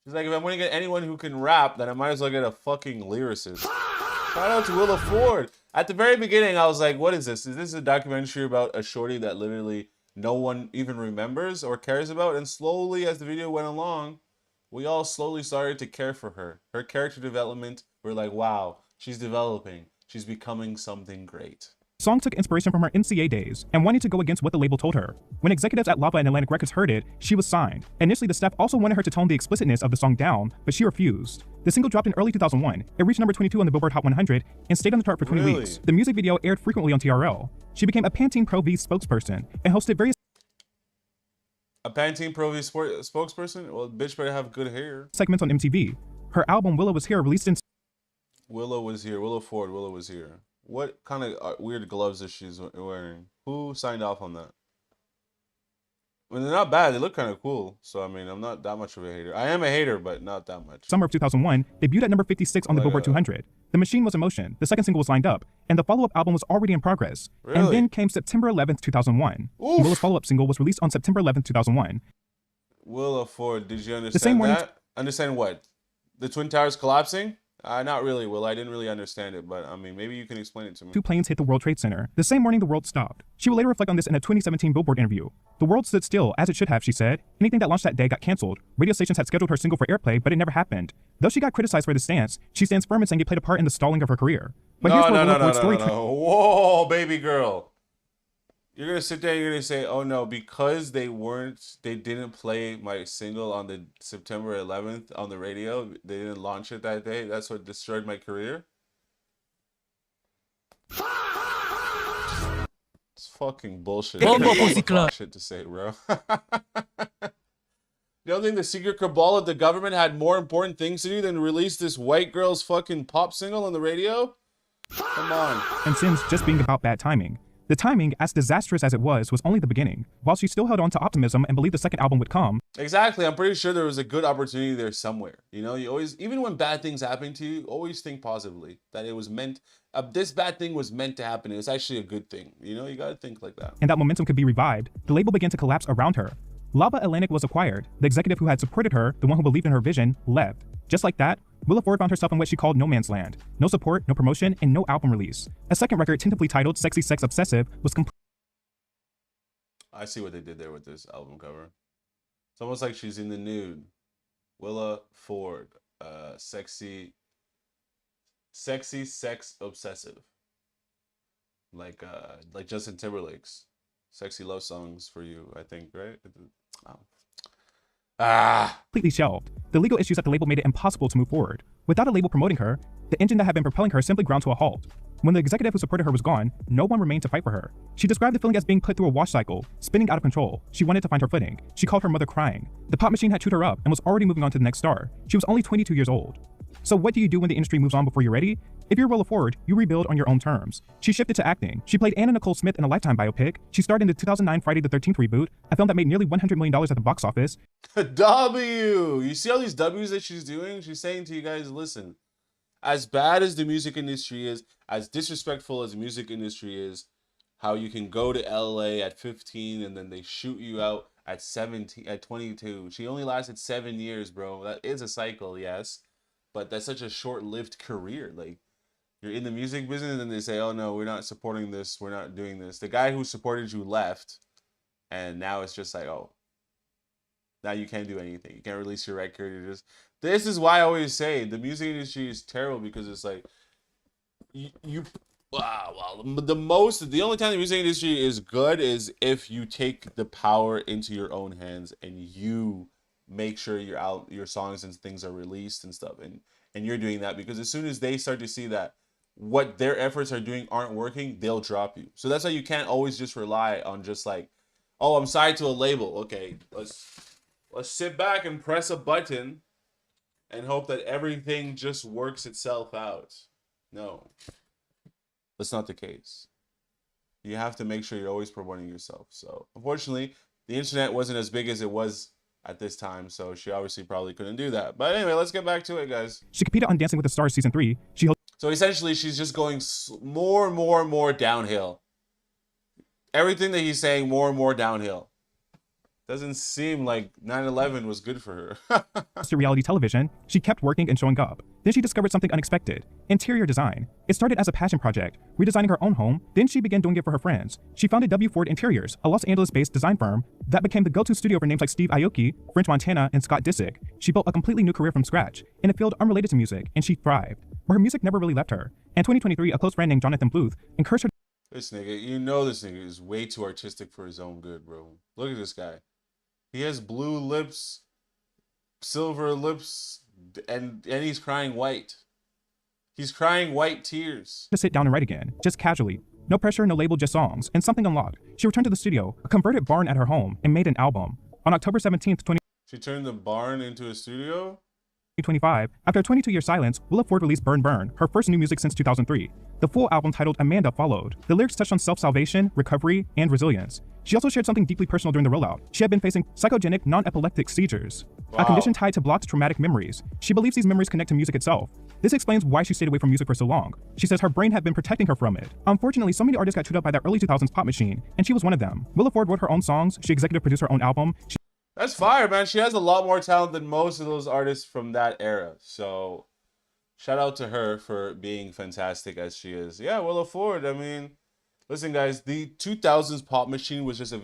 She's like, if I'm gonna get anyone who can rap, then I might as well get a fucking lyricist. Shout out to Willa Ford. At the very beginning, I was like, what is this? Is this a documentary about a shorty that literally no one even remembers or cares about? And slowly, as the video went along, we all slowly started to care for her. Her character development, we're like, wow, she's developing. She's becoming something great. The song took inspiration from her MCA days and wanted to go against what the label told her. When executives at Lava and Atlantic Records heard it, she was signed. Initially, the staff also wanted her to tone the explicitness of the song down, but she refused. The single dropped in early 2001. It reached number 22 on the Billboard Hot 100 and stayed on the chart for 20 weeks. The music video aired frequently on TRL. She became a Pantene Pro V spokesperson and hosted various A Pantene Pro V spokesperson? Well, bitch better have good hair. segments on MTV. Her album Willow Was Here, released in Willow was here. Willow Ford. Willow was here. What kind of weird gloves is she wearing? Who signed off on that? I mean, they're not bad. They look kind of cool. So, I mean, I'm not that much of a hater. I am a hater, but not that much. summer of 2001, debuted at number 56 on the Billboard 200. The Machine was in motion, the second single was lined up, and the follow-up album was already in progress. Really? And then came September 11th, 2001. Willow's follow-up single was released on September 11th, 2001. Willow Ford, did you understand The same morning that? Understand what? The Twin Towers collapsing? Not really, Will. I didn't really understand it, but I mean, maybe you can explain it to me. 2 planes hit the World Trade Center. The same morning, the world stopped. She will later reflect on this in a 2017 Billboard interview. The world stood still, as it should have, she said. Anything that launched that day got canceled. Radio stations had scheduled her single for airplay, but it never happened. Though she got criticized for this stance, she stands firm in saying it played a part in the stalling of her career. But here's where Willa Ford's story Whoa, baby girl. You're going to sit there and you're going to say, oh no, because they didn't play my single on the September 11th on the radio, they didn't launch it that day, that's what destroyed my career? It's fucking bullshit. Shit to say, bro. You don't think the secret cabal of the government had more important things to do than release this white girl's fucking pop single on the radio? Come on. And Sims just being about bad timing. The timing, as disastrous as it was only the beginning. While she still held on to optimism and believed the second album would come. Exactly. I'm pretty sure there was a good opportunity there somewhere. You know, you always, even when bad things happen to you, always think positively. That it was meant, this bad thing was meant to happen. It was actually a good thing. You know, you gotta think like that. And that momentum could be revived. The label began to collapse around her. Lava Atlantic was acquired. The executive who had supported her, the one who believed in her vision, left. Just like that, Willa Ford found herself in what she called no man's land. No support, no promotion, and no album release. A second record, tentatively titled xCephasx Obsessive, was complete. I see what they did there with this album cover. It's almost like she's in the nude. Willa Ford, sexy sex obsessive. Like Justin Timberlake's sexy love songs for you, I think, right? Completely shelved. The legal issues at the label made it impossible to move forward. Without a label promoting her, the engine that had been propelling her simply ground to a halt. When the executive who supported her was gone, no one remained to fight for her. She described the feeling as being put through a wash cycle, spinning out of control. She wanted to find her footing. She called her mother crying. The pop machine had chewed her up and was already moving on to the next star. She was only 22 years old. So what do you do when the industry moves on before you're ready? If you're Willa Ford, you rebuild on your own terms. She shifted to acting. She played Anna Nicole Smith in a Lifetime biopic. She starred in the 2009 Friday the 13th reboot, a film that made nearly $100 million at the box office. W. You see all these W's that she's doing? She's saying to you guys, listen, as bad as the music industry is, as disrespectful as the music industry is, how you can go to LA at 15 and then they shoot you out at 17, at 22. She only lasted 7 years, bro. That is a cycle, yes. But that's such a short-lived career. Like, you're in the music business and they say, oh no, we're not supporting this, we're not doing this. The guy who supported you left, and now it's just like, oh, now you can't do anything. You can't release your record. You're just, this is why I always say the music industry is terrible, because it's like, the only time the music industry is good is if you take the power into your own hands and you make sure your songs and things are released and stuff, and you're doing that, because as soon as they start to see that what their efforts are doing aren't working, they'll drop you. So that's why you can't always just rely on just like, oh, I'm signed to a label. Okay, let's sit back and press a button and hope that everything just works itself out. No, that's not the case. You have to make sure you're always promoting yourself. So unfortunately, the internet wasn't as big as it was at this time, so she obviously probably couldn't do that. But anyway, let's get back to it, guys. She competed on Dancing with the Stars season 3. So essentially, she's just going more and more and more downhill. Everything that he's saying, more and more downhill. Doesn't seem like 9/11 was good for her. To reality television, she kept working and showing up. Then she discovered something unexpected: interior design. It started as a passion project, redesigning her own home. Then she began doing it for her friends. She founded W. Ford Interiors, a Los Angeles-based design firm that became the go-to studio for names like Steve Aoki, French Montana, and Scott Disick. She built a completely new career from scratch, in a field unrelated to music, and she thrived. But her music never really left her. In 2023, a close friend named Jonathan Bluth encouraged her. This nigga, you know this nigga is way too artistic for his own good, bro. Look at this guy. He has blue lips, silver lips, and he's crying white. He's crying white tears. To sit down and write again, just casually. No pressure, no label, just songs, and something unlocked. She returned to the studio, a converted barn at her home, and made an album. On October 17th, She turned the barn into a studio? 2025, after a 22-year silence, Willa Ford released Burn Burn, her first new music since 2003. The full album, titled Amanda, followed. The lyrics touched on self-salvation, recovery, and resilience. She also shared something deeply personal during the rollout. She had been facing psychogenic, non-epileptic seizures, a condition tied to blocked traumatic memories. She believes these memories connect to music itself. This explains why she stayed away from music for so long. She says her brain had been protecting her from it. Unfortunately, so many artists got chewed up by the early 2000s pop machine, and she was one of them. Willa Ford wrote her own songs. She executive produced her own album. That's fire, man. She has a lot more talent than most of those artists from that era. So shout out to her for being fantastic as she is. Yeah, Willa Ford. I mean, listen, guys, the 2000s pop machine was just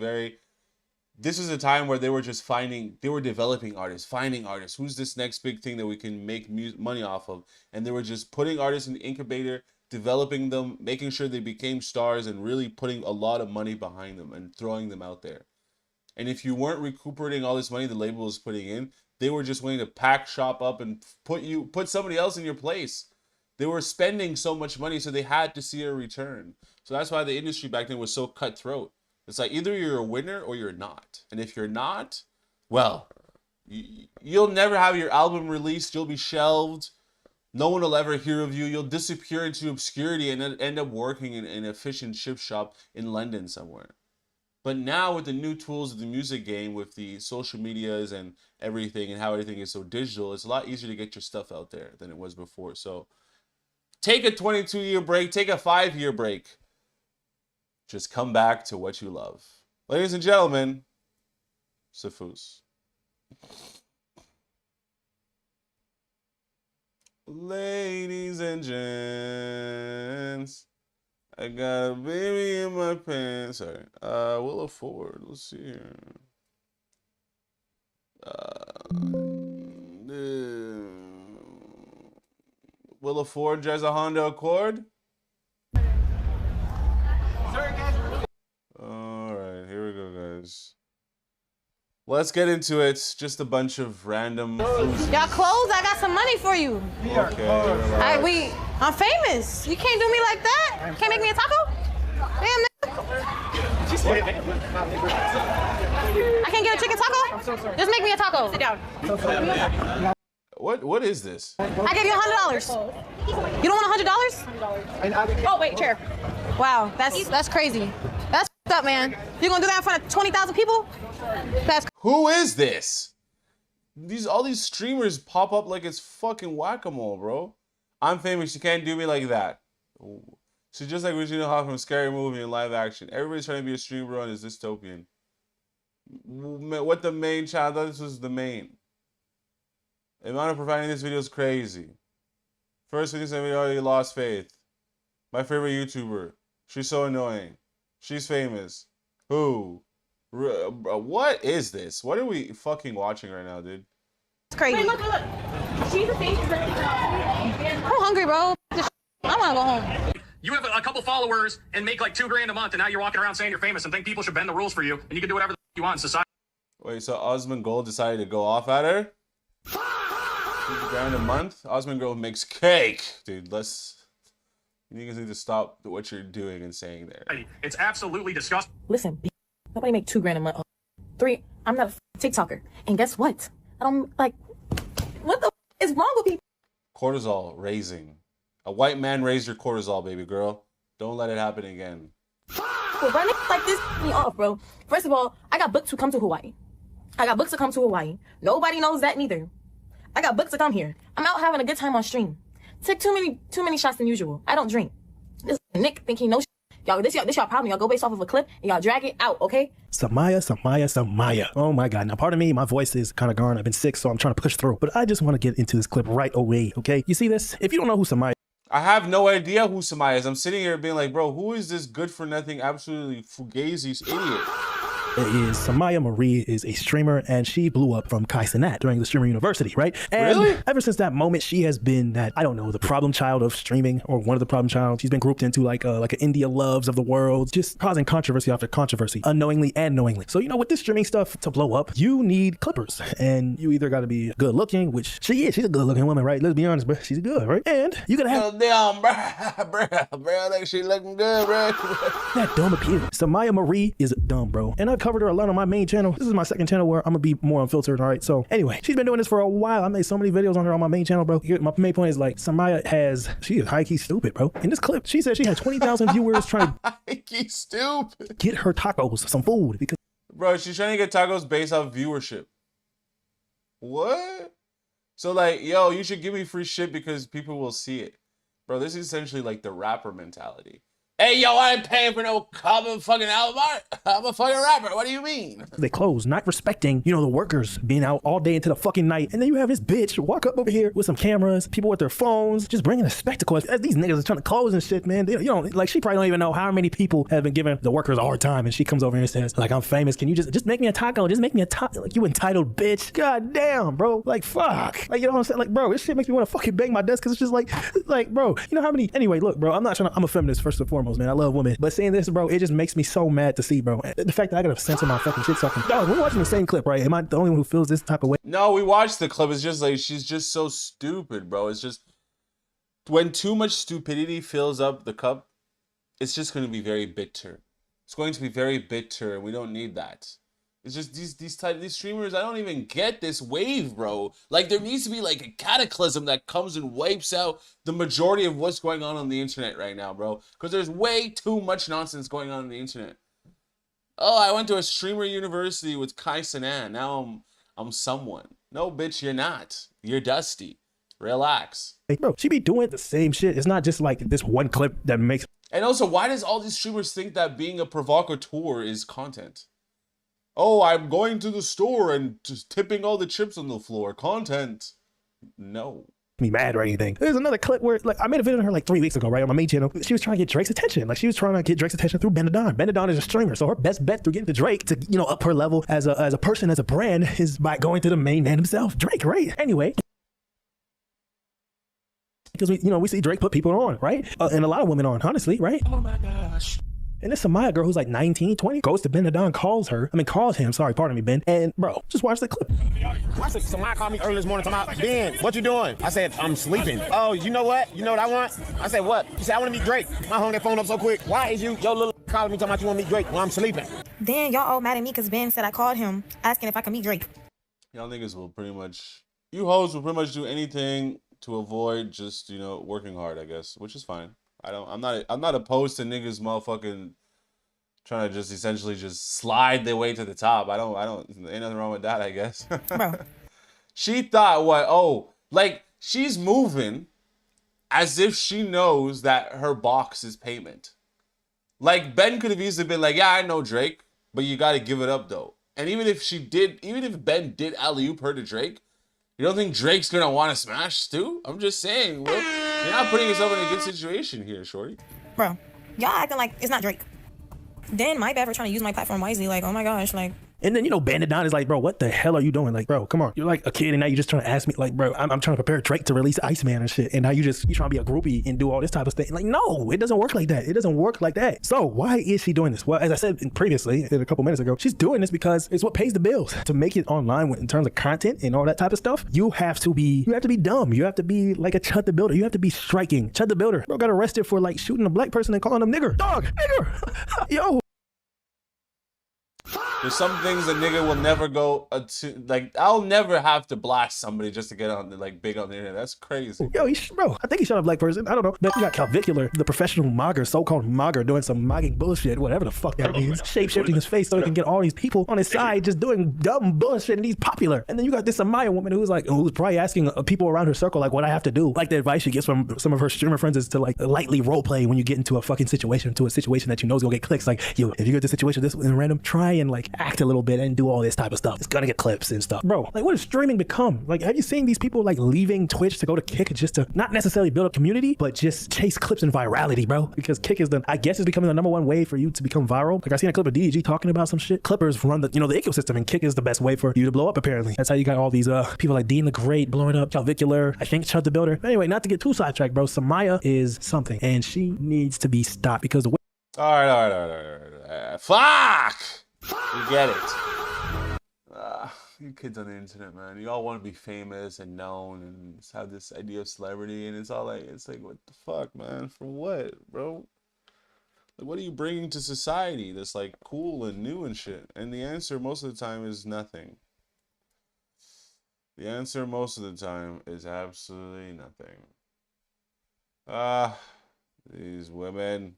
this is a time where they were just developing artists, finding artists. Who's this next big thing that we can make money off of? And they were just putting artists in the incubator, developing them, making sure they became stars, and really putting a lot of money behind them and throwing them out there. And if you weren't recuperating all this money the label was putting in, they were just willing to pack shop up and put somebody else in your place. They were spending so much money, so they had to see a return. So that's why the industry back then was so cutthroat. It's like either you're a winner or you're not. And if you're not, well, you'll never have your album released. You'll be shelved. No one will ever hear of you. You'll disappear into obscurity and end up working in a fish and chip shop in London somewhere. But now with the new tools of the music game, with the social medias and everything, and how everything is so digital, it's a lot easier to get your stuff out there than it was before. So take a 22-year break, take a 5-year break. Just come back to what you love. Ladies and gentlemen, xCephasx. Ladies and gents, I got a baby in my pants. Sorry. Willa Ford. Let's see here. Willa Ford drives a Honda Accord. Alright, here we go, guys. Let's get into it. Just a bunch of random. Y'all clothes? I got some money for you. Okay. I'm famous. You can't do me like that. Can't make me a taco? Damn, nigga. I can't get a chicken taco? Just make me a taco. Sit down. What is this? I gave you $100. You don't want $100? Oh wait, chair. Wow, that's crazy. That's up, man. You gonna do that in front of 20,000 people? That's Who is this? All these streamers pop up like it's fucking whack-a-mole, bro. I'm famous. You can't do me like that. She's just like Regina Hall from Scary Movie in live action. Everybody's trying to be a streamer on is dystopian. What the main child? This was the main. The amount of providing this video is crazy. First video said we already lost faith. My favorite YouTuber. She's so annoying. She's famous. Who? What is this? What are we fucking watching right now, dude? It's crazy. Wait, look. She's a famous girl. I'm hungry, bro. I wanna go home. You have a couple followers and make like $2 grand a month, and now you're walking around saying you're famous and think people should bend the rules for you, and you can do whatever the you want in society. Wait, so Osmond Gold decided to go off at her? $2 grand a month? Osmond Gold makes cake, dude. You niggas need to stop what you're doing and saying there. It's absolutely disgusting. Listen, nobody make $2 grand a month. 3, I'm not a TikToker, and guess what? I don't like. What the is wrong with people? Cortisol raising. A white man raised your cortisol, baby girl. Don't let it happen again. Running like this me off, bro. First of all, I got booked to come to Hawaii. Nobody knows that neither. I got booked to come here. I'm out having a good time on stream. Took too many shots than usual. I don't drink. This Nick think he knows. Y'all, this y'all problem. Y'all go based off of a clip and y'all drag it out, okay? Samaya. Oh my God. Now, pardon me, my voice is kind of gone. I've been sick, so I'm trying to push through. But I just want to get into this clip right away, okay? You see this? If you don't know who Samaya I have no idea who Samaya is. I'm sitting here being like, bro, who is this good-for-nothing, absolutely fugazi idiot? is Samaya Marie is a streamer, and she blew up from xCephasx during the Streamer University, right? And really? Ever since that moment, she has been that, I don't know, the problem child of streaming, or one of the problem child. She's been grouped into like an India Loves of the world, just causing controversy after controversy, unknowingly and knowingly. So, you know, with this streaming stuff to blow up, you need clippers, and you either got to be good looking, which she is. She's a good looking woman, right? Let's be honest, bro. She's good, right? And you gotta have damn, bro, like she looking good, bro. That dumb appeal. Samaya Marie is dumb, bro. And I've covered her a lot on my main channel. This is my second channel where I'm gonna be more unfiltered, all right? So anyway, she's been doing this for a while. I made so many videos on her on my main channel, bro. My main point is like, she is high-key stupid, bro. In this clip, she said she had 20,000 viewers trying to high-key stupid. Get her tacos, some food. Because bro, she's trying to get tacos based off viewership. What? So like, yo, you should give me free shit because people will see it. Bro, this is essentially like the rapper mentality. Hey, yo, I ain't paying for no common fucking album art. I'm a fucking rapper. What do you mean? They close, not respecting, you know, the workers being out all day into the fucking night. And then you have this bitch walk up over here with some cameras, people with their phones, just bringing a spectacle. As these niggas are trying to close and shit, man. They, you know, like she probably don't even know how many people have been giving the workers a hard time. And she comes over here and says, like, I'm famous. Can you just make me a taco? Just make me a taco. Like, you entitled bitch. God damn, bro. Like, fuck. Like, you know what I'm saying? Like, bro, this shit makes me want to fucking bang my desk because it's just like, bro, you know how many? Anyway, look, bro, I'm a feminist first and foremost, man. I love women. But saying this, bro, it just makes me so mad to see, bro. The fact that I gotta censor my fucking shit talking. Dog, we're watching the same clip, right? Am I the only one who feels this type of way? No, we watched the clip. It's just like, she's just so stupid, bro. It's just, when too much stupidity fills up the cup, it's just going to be very bitter. It's going to be very bitter, and we don't need that. It's just these streamers, I don't even get this wave, bro. Like, there needs to be like a cataclysm that comes and wipes out the majority of what's going on the internet right now, bro. Because there's way too much nonsense going on the internet. Oh, I went to a streamer university with xCephasx. Now I'm someone. No, bitch, you're not. You're dusty. Relax. Hey, bro, she be doing the same shit. It's not just like this one clip that makes. And also, why does all these streamers think that being a provocateur is content? Oh, I'm going to the store and just tipping all the chips on the floor. Content. No. Me mad or anything. There's another clip where, like, I made a video on her like 3 weeks ago, right, on my main channel. She was trying to get Drake's attention. Like, she was trying to get Drake's attention through Benadon. Benadon is a streamer, so her best bet through getting to Drake to, you know, up her level as a person, as a brand, is by going to the main man himself, Drake, right? Anyway. Because we see Drake put people on, right? And a lot of women on, honestly, right? Oh my gosh. And this Samaya girl who's like 19, 20, goes to Benadon, calls him, sorry, pardon me, Ben. And bro, just watch the clip. Samaya called me early this morning, talking about, Ben, what you doing? I said, I'm sleeping. Oh, you know what? You know what I want? I said, what? She said, I want to meet Drake. I hung that phone up so quick. Why is you, yo, little calling me talking about you want to meet Drake while I'm sleeping? Then y'all all mad at me because Ben said I called him asking if I could meet Drake. Y'all niggas will pretty much You hoes will pretty much do anything to avoid just, you know, working hard, I guess, which is fine. I'm not opposed to niggas motherfucking trying to just essentially just slide their way to the top. Ain't nothing wrong with that, I guess. Bro. She thought what? Oh, like she's moving as if she knows that her box is payment. Like Ben could have easily been like, yeah, I know Drake, but you got to give it up though. And even if Ben did alley-oop her to Drake, you don't think Drake's gonna want to smash Stu? I'm just saying, bro. You're not putting yourself in a good situation here, shorty. Bro, y'all acting like it's not Drake. Then my bad for trying to use my platform wisely. Like, oh my gosh, like. And then, you know, Bandit Don is like, bro, what the hell are you doing? Like, bro, come on. You're like a kid and now you're just trying to ask me, like, bro, I'm trying to prepare Drake to release Iceman and shit. And now you trying to be a groupie and do all this type of stuff. Like, no, it doesn't work like that. It doesn't work like that. So why is she doing this? Well, as I said previously, a couple minutes ago, she's doing this because it's what pays the bills. To make it online in terms of content and all that type of stuff, you have to be dumb. You have to be like a Chud the Builder. You have to be striking. Chud the Builder, bro, got arrested for like shooting a black person and calling them nigger. Dog, nigger. Yo. There's some things a nigga will never go to, like, I'll never have to blast somebody just to get on, like, big on the internet. That's crazy. Yo, bro, I think he shot a black person. I don't know. But you got Calvicular, the professional mogger, so-called mogger, doing some mogging bullshit, whatever the fuck that means. Shape-shifting his face so he can get all these people on his side just doing dumb bullshit, and he's popular. And then you got this Amaya woman who's probably asking people around her circle, like, what I have to do. Like, the advice she gets from some of her streamer friends is to, like, lightly roleplay when you get into a fucking situation, that you know is gonna get clicks. Like, yo, if you get to a situation this in random, try and, like, act a little bit and do all this type of stuff. It's gonna get clips and stuff. Bro, like, what does streaming become? Like, have you seen these people, like, leaving Twitch to go to Kick just to not necessarily build a community, but just chase clips and virality, bro? Because Kick is I guess is becoming the #1 way for you to become viral. Like, I seen a clip of DDG talking about some shit. Clippers run the ecosystem, and Kick is the best way for you to blow up, apparently. That's how you got all these people like Dean the Great blowing up, Calvicular, I think Chud the Builder. But anyway, not to get too sidetracked, bro. Samaya is something, and she needs to be stopped because the way. All right. Fuck! You get it. You kids on the internet, man. You all want to be famous and known and have this idea of celebrity, and it's like, what the fuck, man? For what, bro? Like, what are you bringing to society that's like cool and new and shit? And the answer most of the time is nothing. The answer most of the time is absolutely nothing. These women.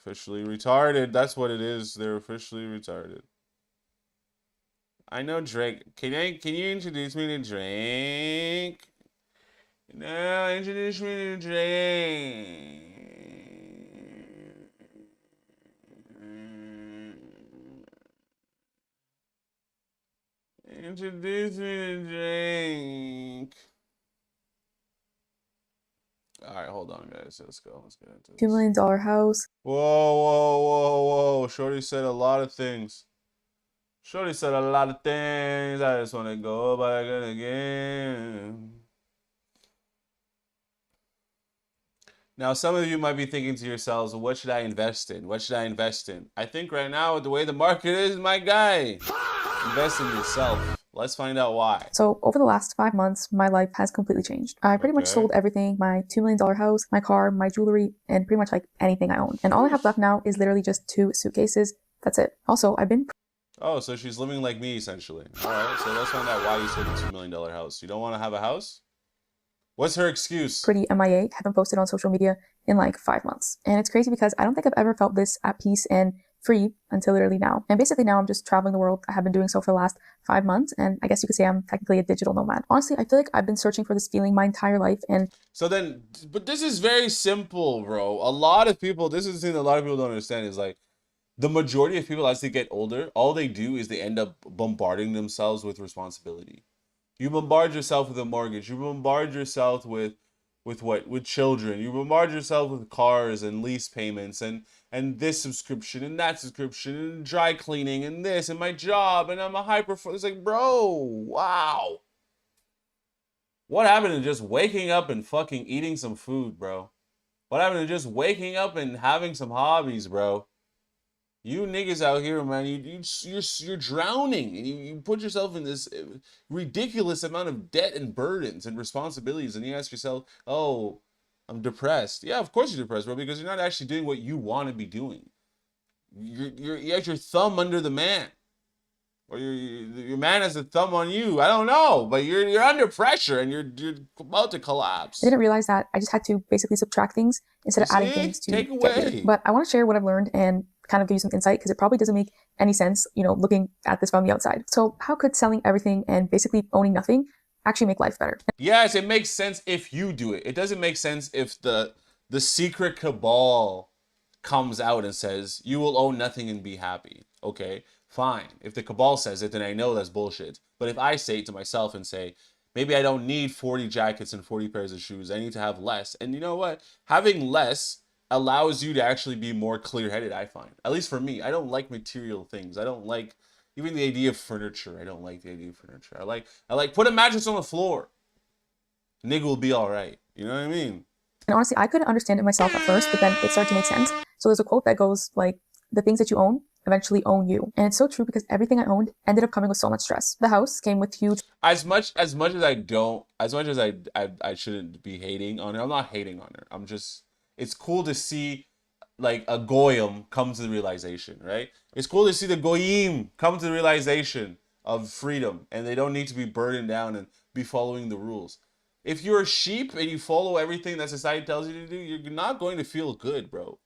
Officially retarded. That's what it is. They're officially retarded. I know Drake. Can you introduce me to Drake? No, introduce me to Drake. Introduce me to Drake. Alright, hold on, guys. Let's go. Let's get into this. $2 million house. Whoa. Shorty said a lot of things. I just want to go back again. Now, some of you might be thinking to yourselves, well, what should I invest in? I think right now, with the way the market is, my guy, invest in yourself. Let's find out why. So over the last 5 months, my life has completely changed. I pretty much sold everything, my $2 million house, my car, my jewelry, and pretty much like anything I own. And all I have left now is literally just 2 suitcases. That's it. Also, I've been... Oh, so she's living like me, essentially. All right, so let's find out why you sold the $2 million house. You don't want to have a house? What's her excuse? Pretty MIA, haven't posted on social media in like 5 months. And it's crazy because I don't think I've ever felt this at peace and free until literally now. And basically now I'm just traveling the world. I have been doing so for the last 5 months. And I guess you could say I'm technically a digital nomad. Honestly, I feel like I've been searching for this feeling my entire life. And so then, but this is very simple, bro. A lot of people, this is the thing that a lot of people don't understand is like, the majority of people as they get older, all they do is they end up bombarding themselves with responsibility. You bombard yourself with a mortgage. You bombard yourself with what? With children. You bombard yourself with cars and lease payments and this subscription and that subscription and dry cleaning and this and my job and I'm a high performer. It's like, bro, wow. What happened to just waking up and fucking eating some food, bro? What happened to just waking up and having some hobbies, bro? You niggas out here, man, you're drowning, and you put yourself in this ridiculous amount of debt and burdens and responsibilities, and you ask yourself, oh, I'm depressed. Yeah, of course you're depressed, bro, because you're not actually doing what you want to be doing. You have your thumb under the man. Or your man has a thumb on you. I don't know, but you're under pressure and you're about to collapse. I didn't realize that I just had to basically subtract things instead of adding things to Take get here. away. But I want to share what I've learned and kind of give you some insight because it probably doesn't make any sense, you know, looking at this from the outside. So how could selling everything and basically owning nothing actually make life better? Yes, it makes sense if you do it. It doesn't make sense if the secret cabal comes out and says you will own nothing and be happy. Okay, fine. If the cabal says it, then I know that's bullshit. But if I say it to myself and say, maybe I don't need 40 jackets and 40 pairs of shoes, I need to have less. And you know what? Having less allows you to actually be more clear-headed, I find. At least for me. I don't like material things. I don't like even the idea of furniture. I don't like the idea of furniture. I like put a mattress on the floor. Nigga will be all right. You know what I mean? And honestly, I couldn't understand it myself at first, but then it started to make sense. So there's a quote that goes like, the things that you own eventually own you. And it's so true because everything I owned ended up coming with so much stress. The house came with huge... As much as I shouldn't be hating on her, I'm not hating on her. I'm just, it's cool to see like a goyim come to the realization, right? It's cool to see the goyim come to the realization of freedom and they don't need to be burdened down and be following the rules. If you're a sheep and you follow everything that society tells you to do, you're not going to feel good, bro.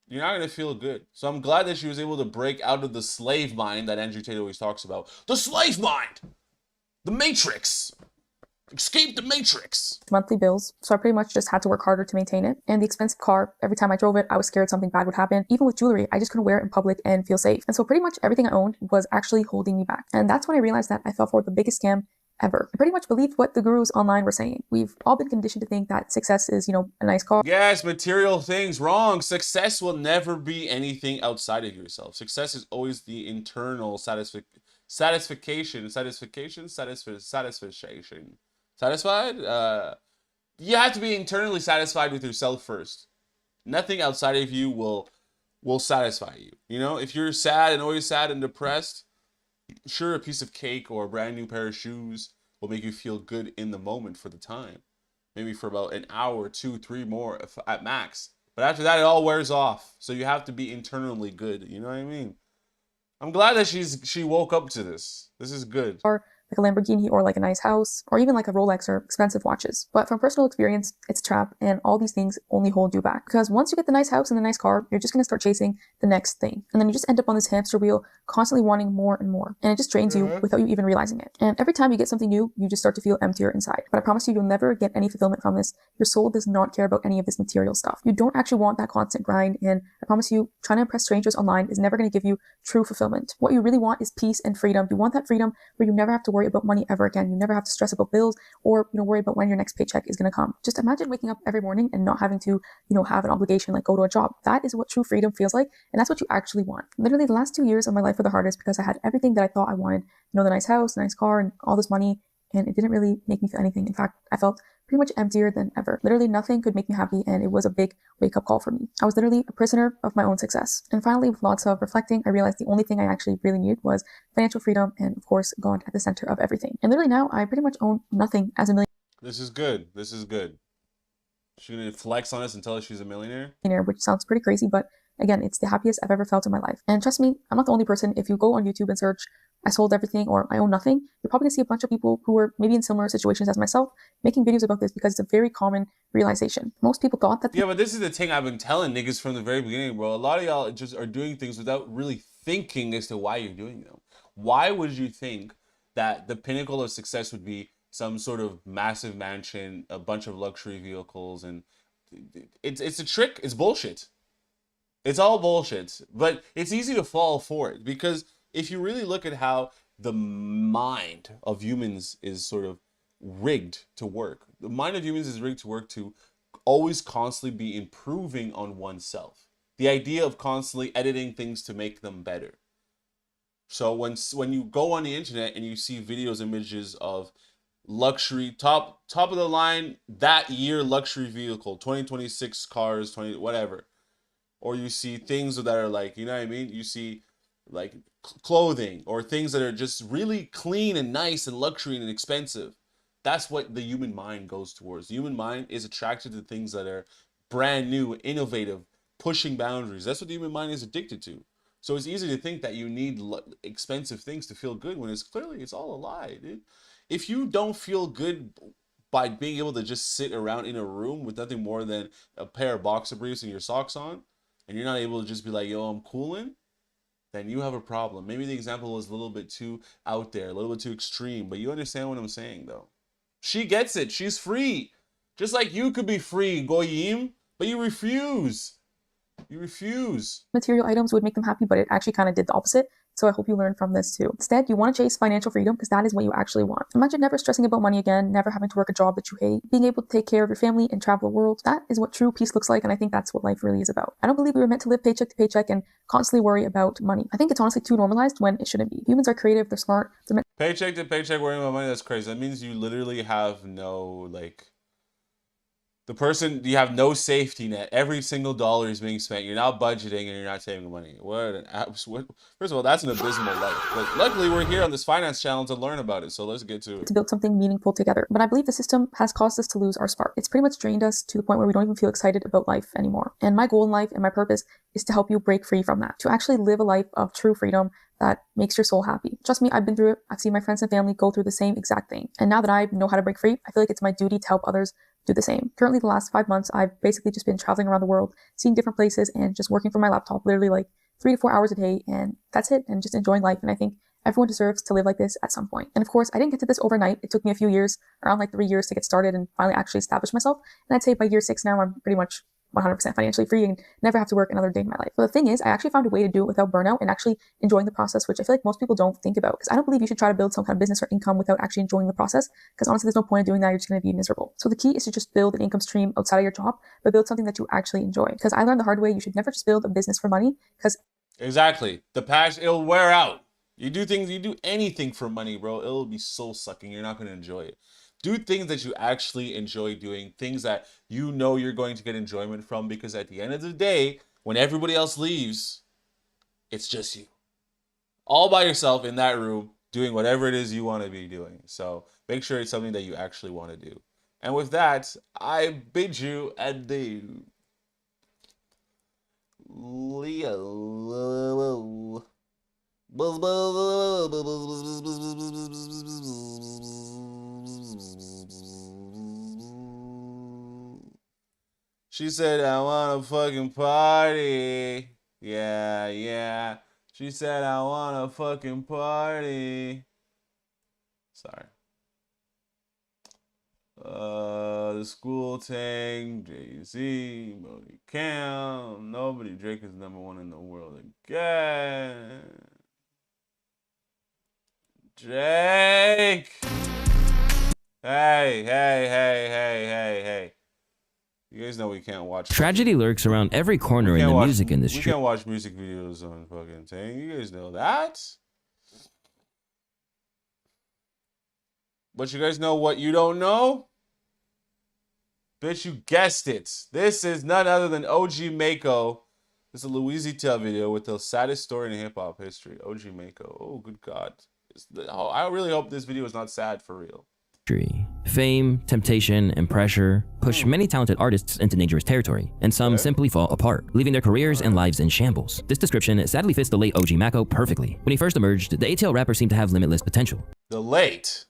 You're not going to feel good. So I'm glad that she was able to break out of the slave mind that Andrew Tate always talks about. The slave mind! The Matrix! Escape the Matrix! Monthly bills, so I pretty much just had to work harder to maintain it. And the expensive car, every time I drove it, I was scared something bad would happen. Even with jewelry, I just couldn't wear it in public and feel safe. And so pretty much everything I owned was actually holding me back. And that's when I realized that I fell for the biggest scam ever. I pretty much believed what the gurus online were saying. We've all been conditioned to think that success is, you know, a nice car. Yes, material things, wrong. Success will never be anything outside of yourself. Success is always the internal satisfaction. Satisfied? You have to be internally satisfied with yourself first. Nothing outside of you will satisfy you. You know, if you're sad and always sad and depressed, sure, a piece of cake or a brand new pair of shoes will make you feel good in the moment for the time. Maybe for about an hour, 2, 3 more at max. But after that, it all wears off. So you have to be internally good. You know what I mean? I'm glad that she woke up to this. This is good. Or like a Lamborghini or like a nice house or even like a Rolex or expensive watches. But from personal experience, it's a trap and all these things only hold you back. Because once you get the nice house and the nice car, you're just going to start chasing the next thing. And then you just end up on this hamster wheel, constantly wanting more and more. And it just drains you without you even realizing it. And every time you get something new, you just start to feel emptier inside. But I promise you, you'll never get any fulfillment from this. Your soul does not care about any of this material stuff. You don't actually want that constant grind. And I promise you, trying to impress strangers online is never going to give you true fulfillment. What you really want is peace and freedom. You want that freedom where you never have to worry about money ever again. You never have to stress about bills or, you know, worry about when your next paycheck is going to come. Just imagine waking up every morning and not having to, you know, have an obligation like go to a job. That is what true freedom feels like. And that's what you actually want. Literally the last 2 years of my life were the hardest because I had everything that I thought I wanted. You know, the nice house, the nice car, and all this money. And it didn't really make me feel anything. In fact, I felt pretty much emptier than ever. Literally nothing could make me happy, and it was a big wake-up call for me. I was literally a prisoner of my own success. And finally, with lots of reflecting, I realized the only thing I actually really needed was financial freedom and, of course, God at the center of everything. And literally now, I pretty much own nothing as a millionaire. This is good. This is good. She's going to flex on us and tell us she's a millionaire? Which sounds pretty crazy, but again, it's the happiest I've ever felt in my life. And trust me, I'm not the only person. If you go on YouTube and search, I sold everything or I own nothing, you're probably gonna see a bunch of people who were maybe in similar situations as myself making videos about this because it's a very common realization. Most people thought that... Yeah, but this is the thing I've been telling niggas from the very beginning, bro. A lot of y'all just are doing things without really thinking as to why you're doing them. Why would you think that the pinnacle of success would be some sort of massive mansion, a bunch of luxury vehicles, and it's a trick. It's bullshit. It's all bullshit. But it's easy to fall for it because if you really look at how the mind of humans is sort of rigged to work, the mind of humans is rigged to work to always constantly be improving on oneself. The idea of constantly editing things to make them better. So when you go on the internet and you see videos, images of luxury, top of the line, that year luxury vehicle, 2026 cars, 20 whatever, or you see things that are like, you know what I mean? You see like clothing or things that are just really clean and nice and luxury and expensive. That's what the human mind goes towards. The human mind is attracted to things that are brand new, innovative, pushing boundaries. That's what the human mind is addicted to. So it's easy to think that you need expensive things to feel good when it's all a lie, dude. If you don't feel good by being able to just sit around in a room with nothing more than a pair of boxer briefs and your socks on, and you're not able to just be like, yo, I'm cooling, then you have a problem. Maybe the example was a little bit too out there, a little bit too extreme, but you understand what I'm saying, though. She gets it. She's free. Just like you could be free, Goyim, but you refuse. You refuse. Material items would make them happy, but it actually kind of did the opposite. So I hope you learn from this too. Instead, you want to chase financial freedom because that is what you actually want. Imagine never stressing about money again, never having to work a job that you hate, being able to take care of your family and travel the world. That is what true peace looks like, and I think that's what life really is about. I don't believe we were meant to live paycheck to paycheck and constantly worry about money. I think it's honestly too normalized when it shouldn't be. Humans are creative, they're smart, they're meant paycheck to paycheck worrying about money, that's crazy. That means you literally have no, like, you have no safety net. Every single dollar is being spent. You're not budgeting and you're not saving money. First of all, that's an abysmal life. But luckily, we're here on this finance channel to learn about it. So let's get to it. to build something meaningful together. But I believe the system has caused us to lose our spark. It's pretty much drained us to the point where we don't even feel excited about life anymore. And my goal in life and my purpose is to help you break free from that, to actually live a life of true freedom that makes your soul happy. Trust me, I've been through it. I've seen my friends and family go through the same exact thing. And now that I know how to break free, I feel like it's my duty to help others do the same. Currently, the last 5 months, I've basically just been traveling around the world, seeing different places and just working from my laptop literally like 3 to 4 hours a day. And that's it. And just enjoying life. And I think everyone deserves to live like this at some point. And of course, I didn't get to this overnight. It took me a few years, around like 3 years to get started and finally actually establish myself. And I'd say by year 6 now, I'm pretty much 100% financially free and never have to work another day in my life. But the thing is, I actually found a way to do it without burnout and actually enjoying the process, which I feel like most people don't think about. Because I don't believe you should try to build some kind of business or income without actually enjoying the process. Because honestly, there's no point in doing that. You're just going to be miserable. So the key is to just build an income stream outside of your job, but build something that you actually enjoy. Because I learned the hard way, you should never just build a business for money. Because exactly, the passion, it'll wear out. You do anything for money, bro. It'll be soul sucking. You're not going to enjoy it. Do things that you actually enjoy doing, things that you know you're going to get enjoyment from, because at the end of the day, when everybody else leaves, it's just you. All by yourself in that room, doing whatever it is you want to be doing. So make sure it's something that you actually want to do. And with that, I bid you adieu. Leo. She said, I want a fucking party. Yeah, yeah. She said, I want a fucking party. Sorry. The school tank, Jay-Z, Modi Cam. Nobody. Drake is #1 in the world again. Drake! Hey. You guys know we can't watch. Tragedy lurks around every corner in the music industry. We can't watch music videos on fucking thing. You guys know that. But you guys know what you don't know? Bitch, you guessed it. This is none other than OG Mako. This is a Louisiana video with the saddest story in hip hop history. OG Mako. Oh, good God. I really hope this video is not sad for real. Fame, temptation, and pressure push many talented artists into dangerous territory, and some simply fall apart, leaving their careers and lives in shambles. This description sadly fits the late OG Mako perfectly. When he first emerged, the ATL rapper seemed to have limitless potential. The late.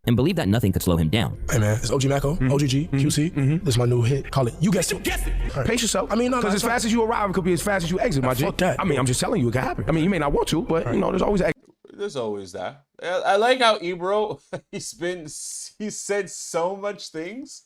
And believed that nothing could slow him down. Hey man, it's OG Mako, OGG, QC. This is my new hit. Call it You Guessed It. Right. Pace yourself. I mean, no, because as fast as you arrive, it could be as fast as you exit, my G. Fuck that. I mean, I'm just telling you, it can happen. I mean, you may not want to, but you know, there's always There's always that. I like how Ebro, he said so much things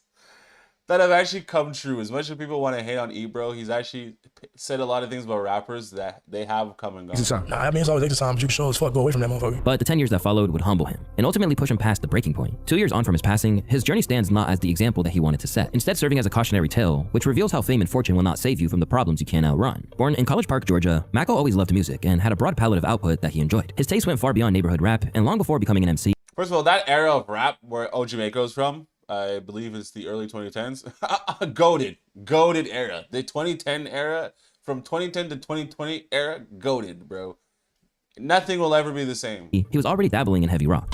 that have actually come true. As much as people want to hate on Ebro, he's actually said a lot of things about rappers that they have come and gone. Nah, I mean, it's always take the time. You sure as fuck go away from that motherfucker. But the 10 years that followed would humble him and ultimately push him past the breaking point. 2 years on from his passing, his journey stands not as the example that he wanted to set, instead serving as a cautionary tale, which reveals how fame and fortune will not save you from the problems you can't outrun. Born in College Park, Georgia, Mako always loved music and had a broad palette of output that he enjoyed. His taste went far beyond neighborhood rap, and long before becoming an MC. First of all, that era of rap where OG Mako's from, I believe it's the early 2010s. Goated era. The 2010 era, from 2010 to 2020 era, goated, bro. Nothing will ever be the same. He was already dabbling in heavy rock.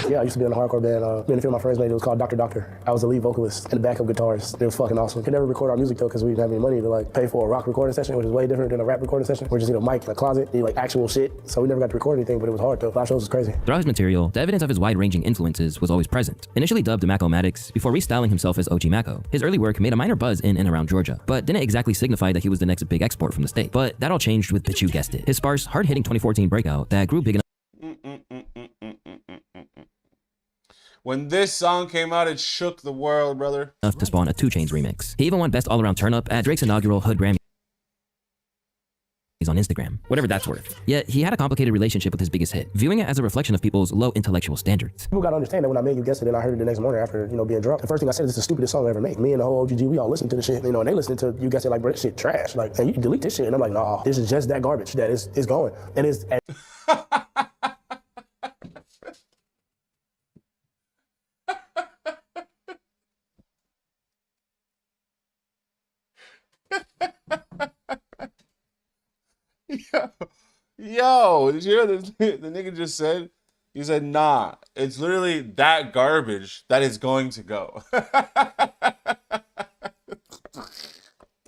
Yeah, I used to be in a hardcore band. Me and a few of my friends made it. It was called Dr. Doctor. I was the lead vocalist and the backup guitarist. It was fucking awesome. Could never record our music though because we didn't have any money to like pay for a rock recording session, which is way different than a rap recording session. We're just a mic in a closet, need like actual shit. So we never got to record anything, but it was hard though. Live shows was crazy. Throughout his material, the evidence of his wide-ranging influences was always present. Initially dubbed Mako-Maddox, before restyling himself as OG Mako, his early work made a minor buzz in and around Georgia, but didn't exactly signify that he was the next big export from the state. But that all changed with, bitch you guessed it, his sparse, hard-hitting 2014 breakout that grew big enough. When this song came out, it shook the world, brother. Enough to spawn a 2 Chainz remix. He even won Best All-Around Turn-Up at Drake's inaugural Hood Grammy on Instagram, whatever that's worth. Yet, he had a complicated relationship with his biggest hit, viewing it as a reflection of people's low intellectual standards. People gotta understand that when I made You Guessed It and I heard it the next morning after, being drunk, the first thing I said is it's the stupidest song I ever made. Me and the whole OGG, we all listened to the shit, and they listened to You Guessed It like, bro, this shit trash. Like, and you can delete this shit. And I'm like, nah, this is just that garbage that is going. And it's... Yo, did you hear this? The nigga just said? He said, nah, it's literally that garbage that is going to go.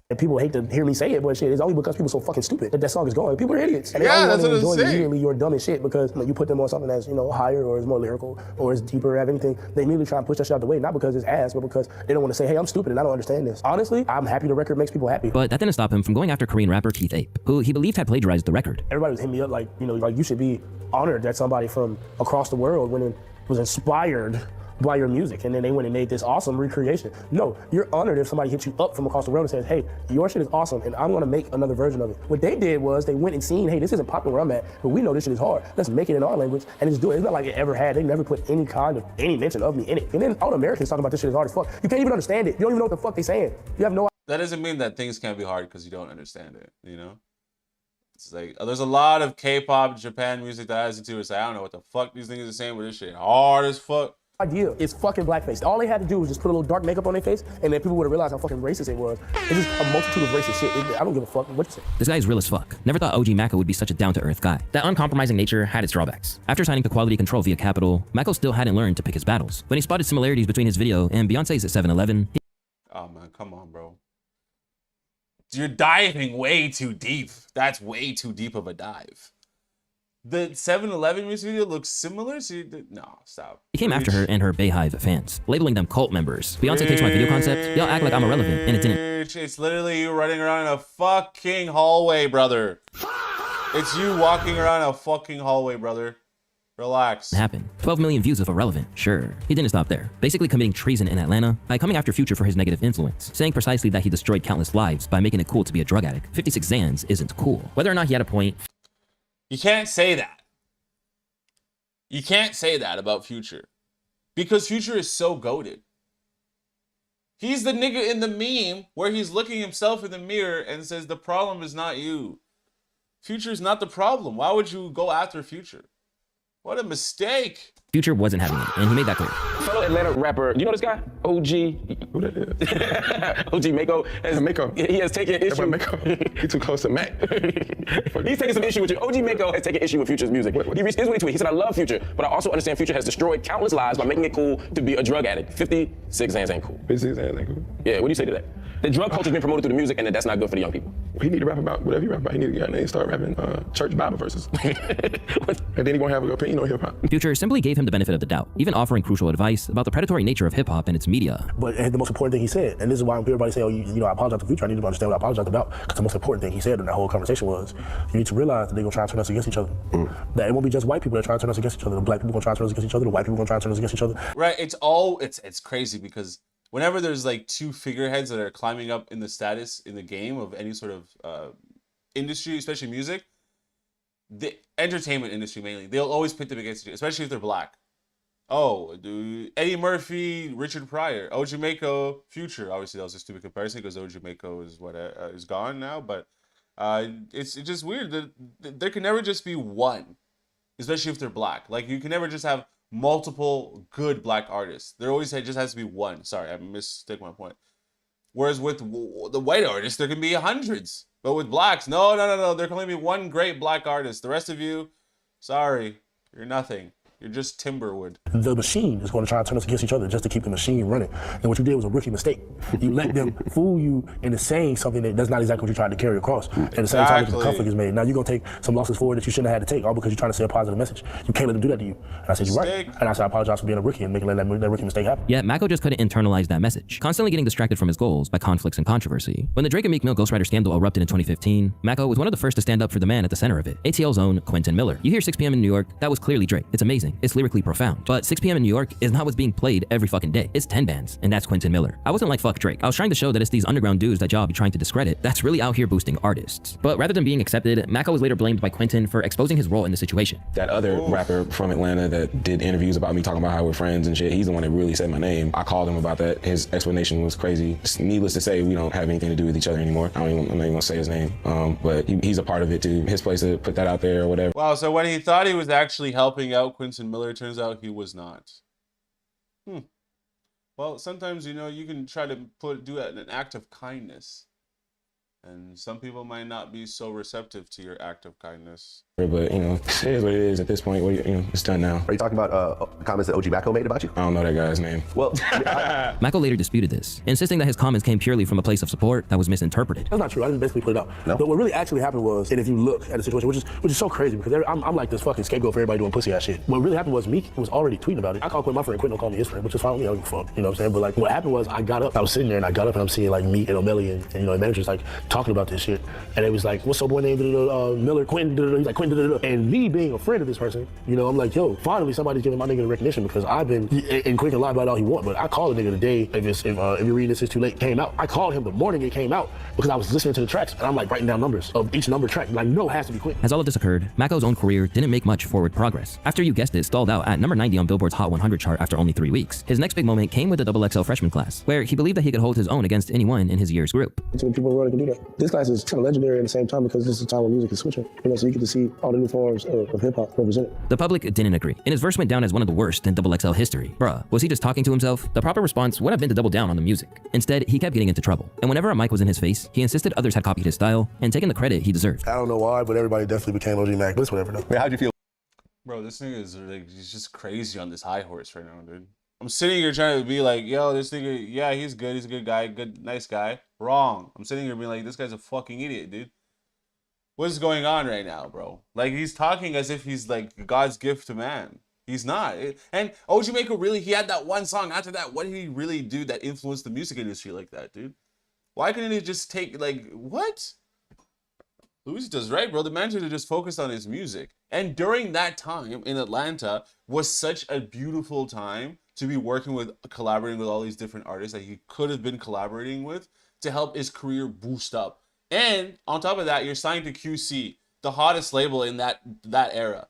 And people hate to hear me say it, but shit, it's only because people are so fucking stupid that song is going. People are idiots. And yeah, they that's only what want to I'm enjoy saying. immediately your dumb as shit because you put them on something that's, higher or is more lyrical or is deeper or have anything. They immediately try and push that shit out the way, not because it's ass, but because they don't want to say, hey, I'm stupid and I don't understand this. Honestly, I'm happy the record makes people happy. But that didn't stop him from going after Korean rapper Keith Ape, who he believed had plagiarized the record. Everybody was hitting me up like, like you should be honored that somebody from across the world went and was inspired by your music, and then they went and made this awesome recreation. No, you're honored if somebody hits you up from across the world and says, hey, your shit is awesome, and I'm gonna make another version of it. What they did was they went and seen, hey, this isn't popular where I'm at, but we know this shit is hard. Let's make it in our language, and just do it. It's not like it ever had. They never put any mention of me in it. And then all the Americans talking about this shit is hard as fuck. You can't even understand it. You don't even know what the fuck they saying. You have no. That doesn't mean that things can't be hard because you don't understand it, It's like, there's a lot of K-pop, Japan music that I listen to. It's like, I don't know what the fuck these niggas are saying, but this shit hard as fuck. Idea is fucking blackface. All they had to do was just put a little dark makeup on their face, and then people would have realized how fucking racist it was. It's just a multitude of racist shit. I don't give a fuck what you say. This guy is real as fuck. Never thought OG Mako would be such a down-to-earth guy. That uncompromising nature had its drawbacks. After signing to Quality Control via Capitol, Mako still hadn't learned to pick his battles. When he spotted similarities between his video and Beyonce's 7-Eleven, Oh man, come on, bro. You're diving way too deep. That's way too deep of a dive. The 7-Eleven music video looks similar, so no, stop. he came after her and her Bayhive fans, labeling them cult members. Beyonce takes my video concept, y'all act like I'm irrelevant, and it didn't. It's literally you running around in a fucking hallway, brother. It's you walking around a fucking hallway, brother. Relax. Happen. 12 million views of irrelevant. Sure. He didn't stop there. Basically committing treason in Atlanta by coming after Future for his negative influence, saying precisely that he destroyed countless lives by making it cool to be a drug addict. 56 Xans isn't cool. Whether or not he had a point. You can't say that. You can't say that about Future. Because Future is so goated. He's the nigga in the meme where he's looking himself in the mirror and says, the problem is not you. Future is not the problem. Why would you go after Future? What a mistake. Future wasn't having it, and he made that clear. Fellow Atlanta rapper, you know this guy? OG. Who that is? OG Mako. Mako. He has taken issue. Mako. He's too close to Mac. He's taking some issue with you. OG Mako has taken issue with Future's music. He reached his tweet. He said, I love Future, but I also understand Future has destroyed countless lives by making it cool to be a drug addict. 56 Xans ain't cool. 56 Xans ain't cool. Yeah, what do you say to that? The drug culture's been promoted through the music, and that's not good for the young people. He need to rap about whatever he rap about. He need to get out there and start rapping church Bible verses. And then he won't have an opinion on hip hop. Future simply gave him the benefit of the doubt, even offering crucial advice about the predatory nature of hip hop and its media. But the most important thing he said, and this is why when everybody say, oh, I apologize to Future, I need to understand what I apologize about, because the most important thing he said in that whole conversation was, you need to realize that they're going to try and turn us against each other. That it won't be just white people that try and turn us against each other. The black people going to try and turn us against each other. The white people going to try and turn us against each other. Right, it's crazy because whenever there's like two figureheads that are climbing up in the status in the game of any sort of industry, especially music, the entertainment industry mainly, they'll always pit them against each other, especially if they're black. Oh, dude, Eddie Murphy, Richard Pryor, OG Mako, Future. Obviously, that was a stupid comparison because OG Mako is is gone now. But it's just weird that there can never just be one, especially if they're black. Like you can never just have multiple good black artists. There always just has to be one. Sorry, I mistook my point. Whereas with the white artists, there can be hundreds. But with blacks, no. There can only be one great black artist. The rest of you, sorry, you're nothing. You're just timberwood. The machine is going to try to turn us against each other just to keep the machine running. And what you did was a rookie mistake. You let them fool you into saying something that's not exactly what you tried to carry across. At the same time, the conflict is made. Now you're going to take some losses forward that you shouldn't have had to take, all because you're trying to say a positive message. You can't let them do that to you. And I said, you're right. And I said, I apologize for being a rookie and making that rookie mistake happen. Yet Mako just couldn't internalize that message, constantly getting distracted from his goals by conflicts and controversy. When the Drake and Meek Mill ghostwriter scandal erupted in 2015, Mako was one of the first to stand up for the man at the center of it, ATL's own Quentin Miller. You hear 6 p.m. in New York, that was clearly Drake. It's amazing. It's lyrically profound. But 6 p.m. in New York is not what's being played every fucking day. It's 10 bands, and that's Quentin Miller. I wasn't like fuck Drake. I was trying to show that it's these underground dudes that y'all be trying to discredit that's really out here boosting artists. But rather than being accepted, Mako was later blamed by Quentin for exposing his role in the situation. That other rapper from Atlanta that did interviews about me talking about how we're friends and shit, he's the one that really said my name. I called him about that. His explanation was crazy. Needless to say, we don't have anything to do with each other anymore. I'm not even gonna say his name, but he's a part of it too. His place to put that out there or whatever. Wow, so when he thought he was actually helping out Quentin Miller, turns out he was not. Well, sometimes, you know, you can try to do an act of kindness. And some people might not be so receptive to your act of kindness. But, you know, it is what it is at this point. It's done now. Are you talking about comments that OG Mako made about you? I don't know that guy's name. Well, Mako later disputed this, insisting that his comments came purely from a place of support that was misinterpreted. That's not true. I didn't basically put it out. No. But what really actually happened was, and if you look at the situation, which is so crazy because I'm like this fucking scapegoat for everybody doing pussy ass shit. What really happened was Meek was already tweeting about it. I called Quentin my friend. Quentin don't call me his friend, which is fine with me. I don't give a fuck. You know what I'm saying? But like, what happened was I got up. I was sitting there and I got up and I'm seeing like Meek and O'Malley and you know the managers like talking about this shit. And it was like, what's your boy name? Miller, Quentin. He's like Quentin. And me being a friend of this person, you know, I'm like, yo, finally somebody's giving my nigga the recognition because I've been, and Quentin can lie about all he want, but I called the nigga the day, if you're reading this, it's too late, came out. I called him the morning it came out because I was listening to the tracks and I'm like writing down numbers of each number track. Like, no, it has to be Quentin. As all of this occurred, Mako's own career didn't make much forward progress. After You Guessed It stalled out at number 90 on Billboard's Hot 100 chart after only 3 weeks. His next big moment came with the XXL freshman class, where he believed that he could hold his own against anyone in his year's group. So people really can do that. This class is kind of legendary at the same time because this is a time when music is switching. You know, so you get to see all the new forms of hip hop represented. The public didn't agree, and his verse went down as one of the worst in XXL history. Bruh, was he just talking to himself? The proper response would have been to double down on the music. Instead, he kept getting into trouble, and whenever a mic was in his face, he insisted others had copied his style and taken the credit he deserved. I don't know why, but everybody definitely became OG Mac, but it's whatever though. Wait, how'd you feel? Bro, this nigga is like, he's just crazy on this high horse right now, dude. I'm sitting here trying to be like, yo, this nigga, yeah, he's good, he's a good guy, good, nice guy. Wrong. I'm sitting here being like, this guy's a fucking idiot, dude. What is going on right now, bro? Like, he's talking as if he's like God's gift to man. He's not. And OG Mako really, he had that one song. After that, what did he really do that influenced the music industry like that, dude? Why couldn't he just take, like, what? Luis does right, bro. The man should have just focused on his music. And during that time in Atlanta was such a beautiful time to be working with, collaborating with all these different artists that he could have been collaborating with to help his career boost up. And on top of that, you're signed to QC, the hottest label in that era.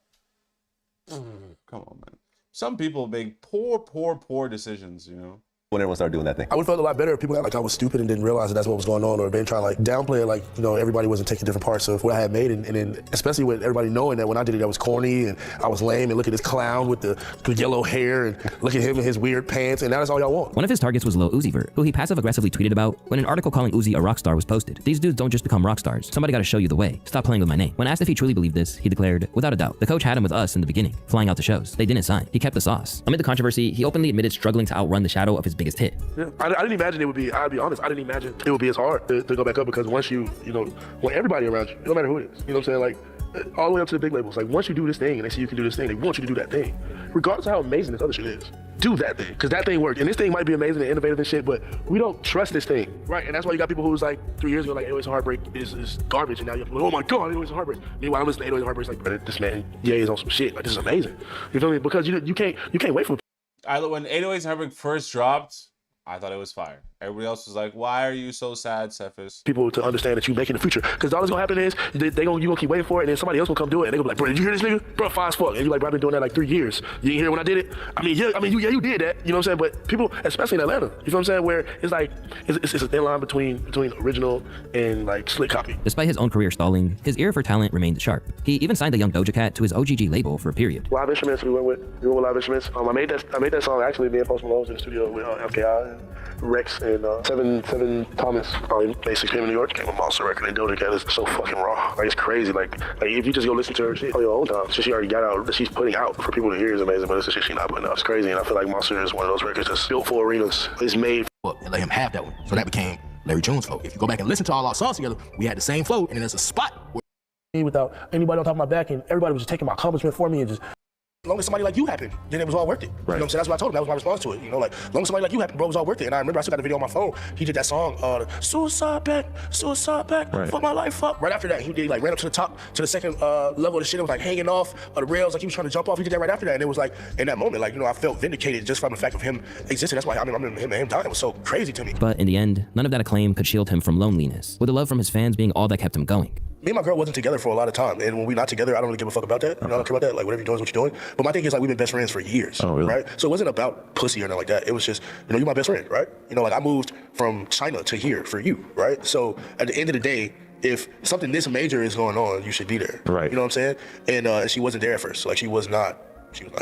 Come on, man. Some people make poor decisions, you know? When everyone started doing that thing. I would have felt a lot better if people got like I was stupid and didn't realize that that's what was going on, or been trying to like downplay it, like, you know, everybody wasn't taking different parts of what I had made, and then especially with everybody knowing that when I did it, that was corny and I was lame, and look at this clown with the yellow hair, and look at him in his weird pants, and that's all y'all want. One of his targets was Lil Uzi Vert, who he passive-aggressively tweeted about when an article calling Uzi a rock star was posted. These dudes don't just become rock stars. Somebody gotta show you the way. Stop playing with my name. When asked if he truly believed this, he declared, without a doubt, the coach had him with us in the beginning, flying out to shows. They didn't sign. He kept the sauce. Amid the controversy, he openly admitted struggling to outrun the shadow of his biggest hit. Yeah. I didn't imagine it would be, I'll be honest, I didn't imagine it would be as hard to go back up, because once you know, when everybody around you, no matter who it is, you know what I'm saying, like, all the way up to the big labels, like, once you do this thing and they see you can do this thing, they want you to do that thing. Regardless of how amazing this other shit is, do that thing, because that thing worked. And this thing might be amazing and innovative and shit, but we don't trust this thing, right? And that's why you got people who was like 3 years ago, like, 808s and Heartbreak is garbage, and now you're like, oh my God, 808s and Heartbreak. Meanwhile, I'm listening to 808s and Heartbreak, like, but this man, yeah, is on some shit, like, this is amazing. You feel me? Because you can't wait for. When 808s and Heartbreak first dropped, I thought it was fire. Everybody else was like, why are you so sad, Cephas? People to understand that you make in the future. Because all that's gonna happen is you gonna keep waiting for it, and then somebody else gonna come do it, and they gonna be like, bro, did you hear this nigga? Bro, fine as fuck. And you like, bro, I've been doing that like 3 years. You didn't hear when I did it? You did that. You know what I'm saying? But people, especially in Atlanta, you feel what I'm saying? Where it's like, it's a thin line between original and like slick copy. Despite his own career stalling, his ear for talent remained sharp. He even signed the young Doja Cat to his OGG label for a period. Live instruments we went with live instruments. I made that song actually being Post Malone in the studio with FKI and Rex and 7 Thomas. Probably made 6 p.m. in New York. Came with Monster record and Doja Cat is so fucking raw. Like, it's crazy. Like if you just go listen to her shit on your own time, she already got out that she's putting out for people to hear is amazing, but it's the shit she's not putting out. It's crazy, and I feel like Monster is one of those records that's built for arenas. It's made and let him have that one. So that became Larry June's flow. If you go back and listen to all our songs together, we had the same flow, and then there's a spot where without anybody on top of my back, and everybody was just taking my accomplishment for me and just. As long as somebody like you happened, then it was all worth it. Right. You know what I'm saying? That's what I told him. That was my response to it. You know, like, as long as somebody like you happened, bro, it was all worth it. And I remember I still got the video on my phone. He did that song, Suicide Pact, right. Fuck my life up. Right after that, he did, like, ran up to the top, to the second level of the shit. It was like hanging off of the rails, like he was trying to jump off. He did that right after that. And it was like, in that moment, like, you know, I felt vindicated just from the fact of him existing. That's why I remember him dying. It was so crazy to me. But in the end, none of that acclaim could shield him from loneliness, with the love from his fans being all that kept him going. Me and my girl wasn't together for a lot of time, and when we're not together, I don't really give a fuck about that. You know, I don't care about that. Like, whatever you're doing is what you're doing. But my thing is, like, we've been best friends for years, right? So it wasn't about pussy or nothing like that. It was just, you know, you're my best friend, right? You know, like, I moved from China to here for you, right? So at the end of the day, if something this major is going on, you should be there, right? You know what I'm saying? And she wasn't there at first. Like, she was not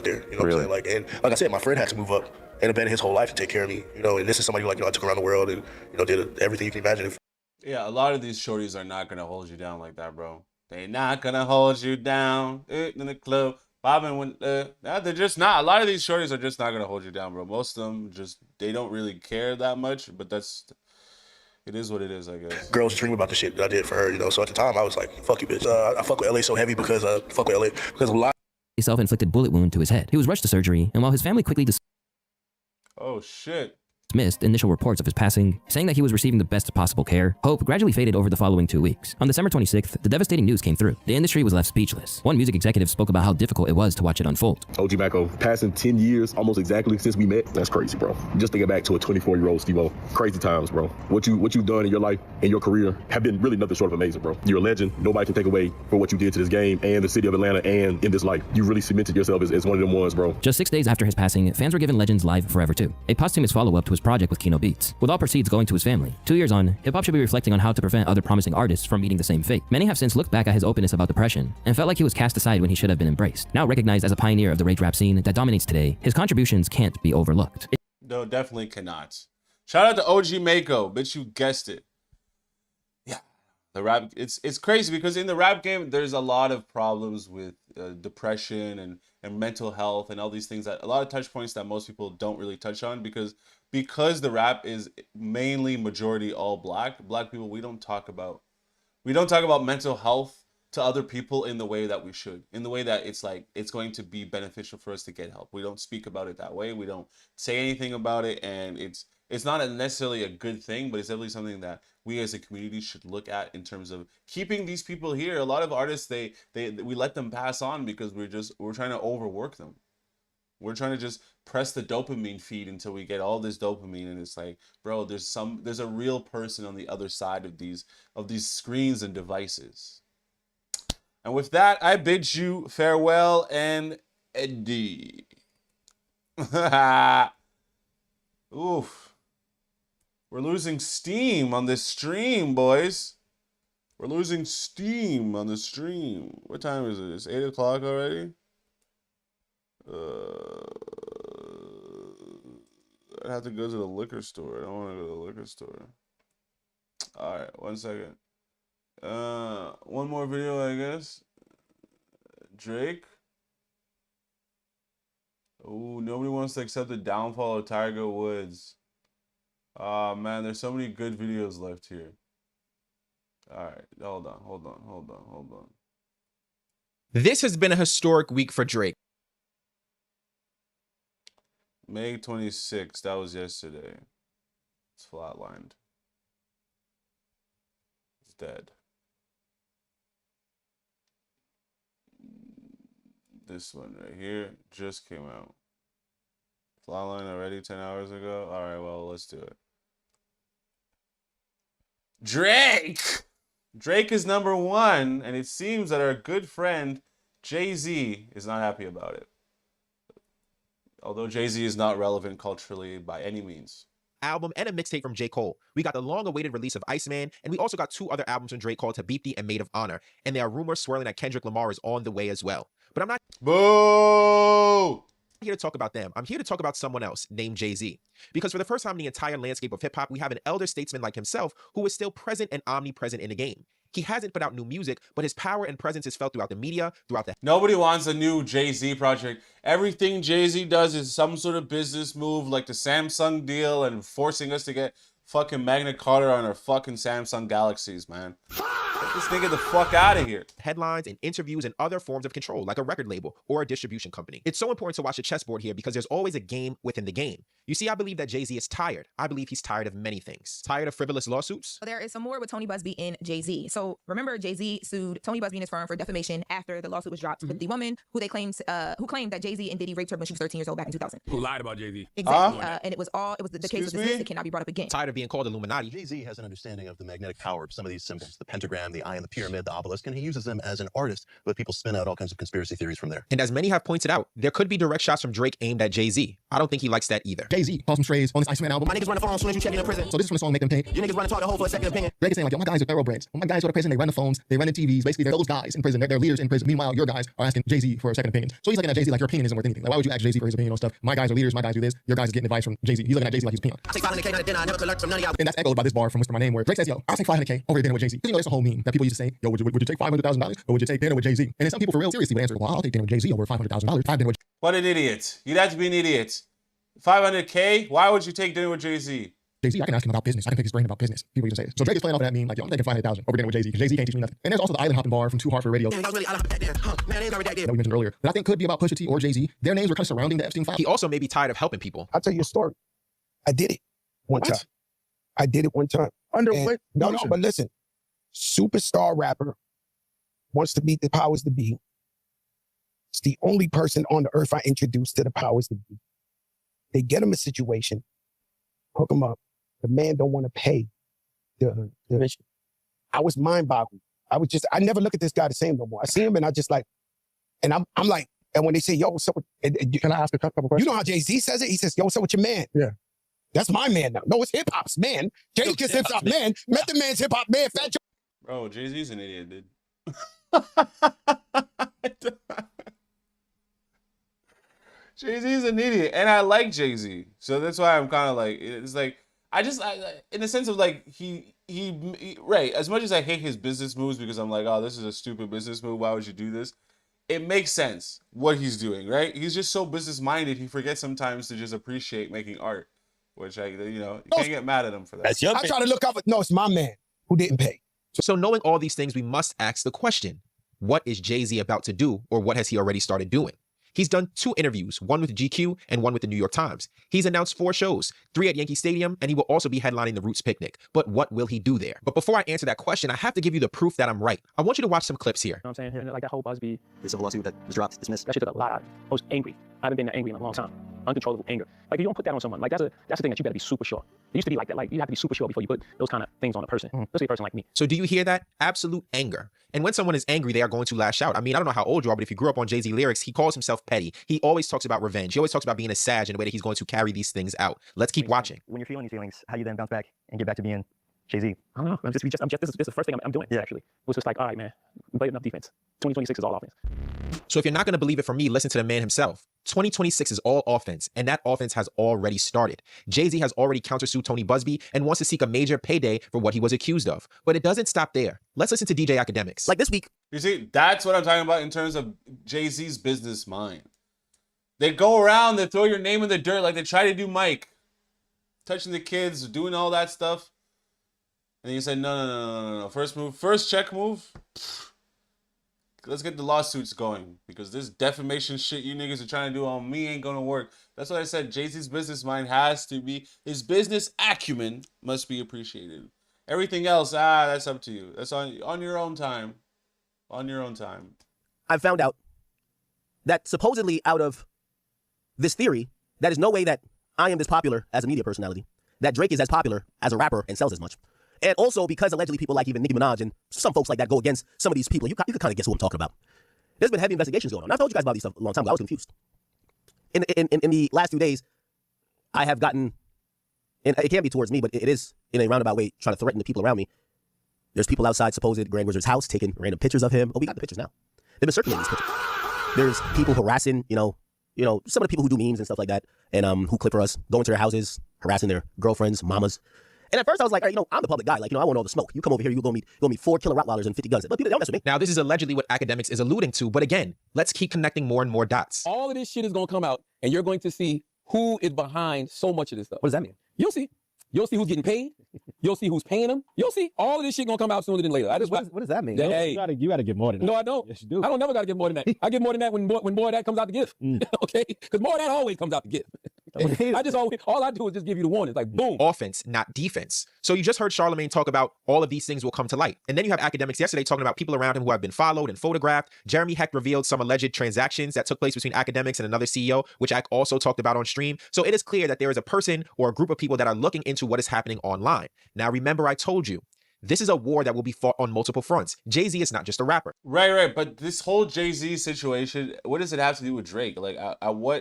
there. You know what I'm saying? Like, and like I said, my friend had to move up and abandon his whole life to take care of me. You know, and this is somebody who, like, you know, I took around the world and, you know, did everything you can imagine. Yeah, a lot of these shorties are not gonna hold you down like that, bro. They not gonna hold you down in the club. Bobbing when they're just not. A lot of these shorties are just not gonna hold you down, bro. Most of them just they don't really care that much. But it is what it is, I guess. Girls dream about the shit that I did for her, you know. So at the time, I was like, "Fuck you, bitch." I fuck with LA so heavy because fuck with LA because a lot. A self-inflicted bullet wound to his head. He was rushed to surgery, and while his family quickly oh shit. dismissed initial reports of his passing, saying that he was receiving the best possible care, hope gradually faded over the following 2 weeks. On December 26th, the devastating news came through. The industry was left speechless. One music executive spoke about how difficult it was to watch it unfold. OG Macko, passing 10 years, almost exactly since we met. That's crazy, bro. Just thinking back to a 24-year-old Steve-O. Crazy times, bro. What you've done in your life and your career have been really nothing short of amazing, bro. You're a legend. Nobody can take away for what you did to this game and the city of Atlanta and in this life. You really cemented yourself as one of them ones, bro. Just 6 days after his passing, fans were given Legends Live Forever 2, a posthumous follow-up to his project with Kino Beats, with all proceeds going to his family. 2 years on, hip-hop should be reflecting on how to prevent other promising artists from meeting the same fate. Many have since looked back at his openness about depression and felt like he was cast aside when he should have been embraced. Now recognized as a pioneer of the rage rap scene that dominates today, his contributions can't be overlooked. No, definitely cannot. Shout out to OG Mako, bitch, you guessed it. Yeah, the rap, it's crazy because in the rap game, there's a lot of problems with depression and mental health and all these things, that a lot of touch points that most people don't really touch on because the rap is mainly majority all black people. We don't talk about mental health to other people in the way that we should, in the way that it's like it's going to be beneficial for us to get help. We don't speak about it that way. We don't say anything about it, and it's not necessarily a good thing, but it's definitely something that we as a community should look at in terms of keeping these people here. A lot of artists, we let them pass on because we're trying to overwork them. We're trying to just press the dopamine feed until we get all this dopamine, and it's like, bro, there's a real person on the other side of these screens and devices. And with that, I bid you farewell and Eddie. Oof. We're losing steam on this stream, boys. We're losing steam on the stream. What time is it? It's 8 o'clock already? I have to go to the liquor store. I don't want to go to the liquor store. Alright, 1 second. One more video, I guess. Drake. Oh, nobody wants to accept the downfall of Tiger Woods. Ah, man, there's so many good videos left here. Alright, hold on. This has been a historic week for Drake. May 26th, that was yesterday. It's flatlined. It's dead. This one right here just came out. Flatline already 10 hours ago? Alright, well, let's do it. Drake! Drake is #1, and it seems that our good friend Jay-Z is not happy about it. Although Jay-Z is not relevant culturally by any means. Album and a mixtape from J. Cole. We got the long-awaited release of Iceman, and we also got 2 other albums from Drake called Habibti and Maid of Honor. And there are rumors swirling that Kendrick Lamar is on the way as well. But I'm not Boo! here to talk about them. I'm here to talk about someone else named Jay-Z. Because for the first time in the entire landscape of hip-hop, we have an elder statesman like himself who is still present and omnipresent in the game. He hasn't put out new music, but his power and presence is felt throughout the media, throughout the... Nobody wants a new Jay-Z project. Everything Jay-Z does is some sort of business move, like the Samsung deal and forcing us to get fucking Magna Carta on our fucking Samsung Galaxies, man. Get this nigga the fuck out of here. Headlines and interviews and other forms of control, like a record label or a distribution company. It's so important to watch the chessboard here because there's always a game within the game. You see, I believe that Jay-Z is tired. I believe he's tired of many things. Tired of frivolous lawsuits. There is some more with Tony Busby and Jay-Z. So remember, Jay-Z sued Tony Busby and his firm for defamation after the lawsuit was dropped with the woman who claimed that Jay-Z and Diddy raped her when she was 13 years old back in 2000. Who lied about Jay-Z? Exactly. And it was the case was dismissed. It cannot be brought up again. Tired of being called Illuminati. Jay-Z has an understanding of the magnetic power of some of these symbols, the pentagram, the eye and the pyramid, the obelisk, and he uses them as an artist, but people spin out all kinds of conspiracy theories from there. And as many have pointed out, there could be direct shots from Drake aimed at Jay-Z. I don't think he likes that either. Jay-Z calls some strays on this Iceman album. My niggas run the phone as soon as you check in prison. So this is from the song Make Them Pay. You niggas run the talk the whole for a second opinion. Drake is saying like, yo, my guys are thoroughbreds. When my guys go to prison, they run the phones, they run the TVs. Basically, they're those guys in prison. They're leaders in prison. Meanwhile, your guys are asking Jay-Z for a second opinion. So he's looking at Jay-Z like your opinion isn't worth anything. Like, why would you ask Jay-Z for his opinion on stuff? My guys are leaders. My guys do this. Your guys are getting advice from Jay-Z. He's looking at Jay-Z like he's a peon. I take 500K out of dinner. I never collect from none of y'all. And that's echoed by this bar from Whisper My Name where Drake says, yo, I'll take 500K over dinner with Jay-Z. Because you know, there's a whole meme that people used to say, yo, would you take $500,000 or would you take dinner with Jay-Z? And then some people for real seriously would answer, well, I'll take dinner with Jay-Z over $500,000. I've dinner with... What an idiot. You'd have to be an idiot. 500K? Why would you take dinner with Jay-Z? Jay-Z, I can ask him about business. I can pick his brain about business. People used to say it. So Drake is playing off of that meme like, yo, I'm taking 500,000 over dinner with Jay-Z because Jay-Z can't teach me nothing. And there's also the Island Hopping bar from Too Hard for Radio Man, that was really island hopping that man, it ain't already that that we mentioned earlier that I think could be about Pusha T or Jay-Z. Their names were kind of surrounding the Epstein file. He also may be tired of helping people. I'll tell you a story. I did it one time. I did it one time. Under And- what? No, but listen. Superstar rapper wants to meet the powers to be. It's the only person on the earth I introduced to the powers to be. They get him a situation, hook him up. The man don't want to pay the mission. I was mind boggled. I never look at this guy the same no more. I see him and I just like, and I'm like, and when they say, yo, what's up with, Can I ask a couple questions? you know how Jay-Z says it? He says, yo, what's up with your man? Yeah. That's my man now. No, it's hip hop's man. Jay's just hip hop man. Met the man's hip hop man. Fat Joe. Bro, Jay-Z's an idiot, dude. Jay-Z's an idiot. And I like Jay-Z. So that's why I'm kind of like, it's like, I in the sense of like, he, right, as much as I hate his business moves because I'm like, oh, this is a stupid business move. Why would you do this? It makes sense what he's doing, right? He's just so business-minded. He forgets sometimes to just appreciate making art, which you can't get mad at him for that. That's your I try to look up. No, it's my man who didn't pay. So knowing all these things, we must ask the question, what is Jay-Z about to do, or what has he already started doing? He's done 2 interviews, one with GQ and one with the New York Times. He's announced 4 shows, 3 at Yankee Stadium, and he will also be headlining the Roots Picnic. But what will he do there? But before I answer that question, I have to give you the proof that I'm right. I want you to watch some clips here. You know what I'm saying? Like that whole Busby. The civil lawsuit that was dropped, dismissed. That shit took a lot out of me. I was angry. I haven't been that angry in a long time. Uncontrollable anger. Like, you don't put that on someone. Like, that's the thing that you better be super sure. It used to be like that. Like, you have to be super sure before you put those kind of things on a person. Especially a person like me. So do you hear that? Absolute anger. And when someone is angry, they are going to lash out. I mean, I don't know how old you are, but if you grew up on Jay-Z lyrics, he calls himself petty. He always talks about revenge. He always talks about being a sage in the way that he's going to carry these things out. Let's keep watching. When you're feeling these feelings, how you then bounce back and get back to being Jay-Z? I don't know. This is the first thing I'm doing, actually. It was just like, all right, man, we played enough defense. 2026 is all offense. So if you're not going to believe it from me, listen to the man himself. 2026 is all offense, and that offense has already started. Jay-Z has already countersued Tony Busby and wants to seek a major payday for what he was accused of. But it doesn't stop there. Let's listen to DJ Academics. Like this week. You see, that's what I'm talking about in terms of Jay-Z's business mind. They go around, they throw your name in the dirt like they try to do Mike. Touching the kids, doing all that stuff. And you said, no. First check move. Let's get the lawsuits going. Because this defamation shit you niggas are trying to do on me ain't gonna work. That's what I said. Jay-Z's business mind has to be, his business acumen must be appreciated. Everything else, that's up to you. That's on your own time. On your own time. I found out that supposedly out of this theory, that is no way that I am this popular as a media personality, that Drake is as popular as a rapper and sells as much. And also because allegedly people like even Nicki Minaj and some folks like that go against some of these people, you can kind of guess who I'm talking about. There's been heavy investigations going on. I've told you guys about these stuff a long time ago. I was confused. In the last few days, I have gotten, and it can't be towards me, but it is in a roundabout way trying to threaten the people around me. There's people outside supposed Grand Wizard's house taking random pictures of him. Oh, we got the pictures now. They've been circulating these pictures. There's people harassing, you know, some of the people who do memes and stuff like that, and who clip for us, go into their houses, harassing their girlfriends, mamas. And at first I was like, all right, you know, I'm the public guy. Like, you know, I want all the smoke. You come over here, you go meet 4 killer Rottweilers and 50 guns. But people don't mess with me. Now, this is allegedly what Academics is alluding to, but again, let's keep connecting more and more dots. All of this shit is going to come out, and you're going to see who is behind so much of this stuff. What does that mean? You'll see. You'll see who's getting paid. You'll see who's paying them. You'll see. All of this shit gonna come out sooner than later. What does that mean? Hey, you gotta give more than that. No, I don't. Yes, you do. I don't never gotta give more than that. I give more than that when more of that comes out to give. Okay? Because more of that always comes out to give. All I do is just give you the warning. It's like, boom. Offense, not defense. So you just heard Charlamagne talk about all of these things will come to light. And then you have Academics yesterday talking about people around him who have been followed and photographed. Jeremy Hecht revealed some alleged transactions that took place between Academics and another CEO, which I also talked about on stream. So it is clear that there is a person or a group of people that are looking into what is happening online. Now, remember, I told you, this is a war that will be fought on multiple fronts. Jay-Z is not just a rapper. Right. But this whole Jay-Z situation, what does it have to do with Drake? Like,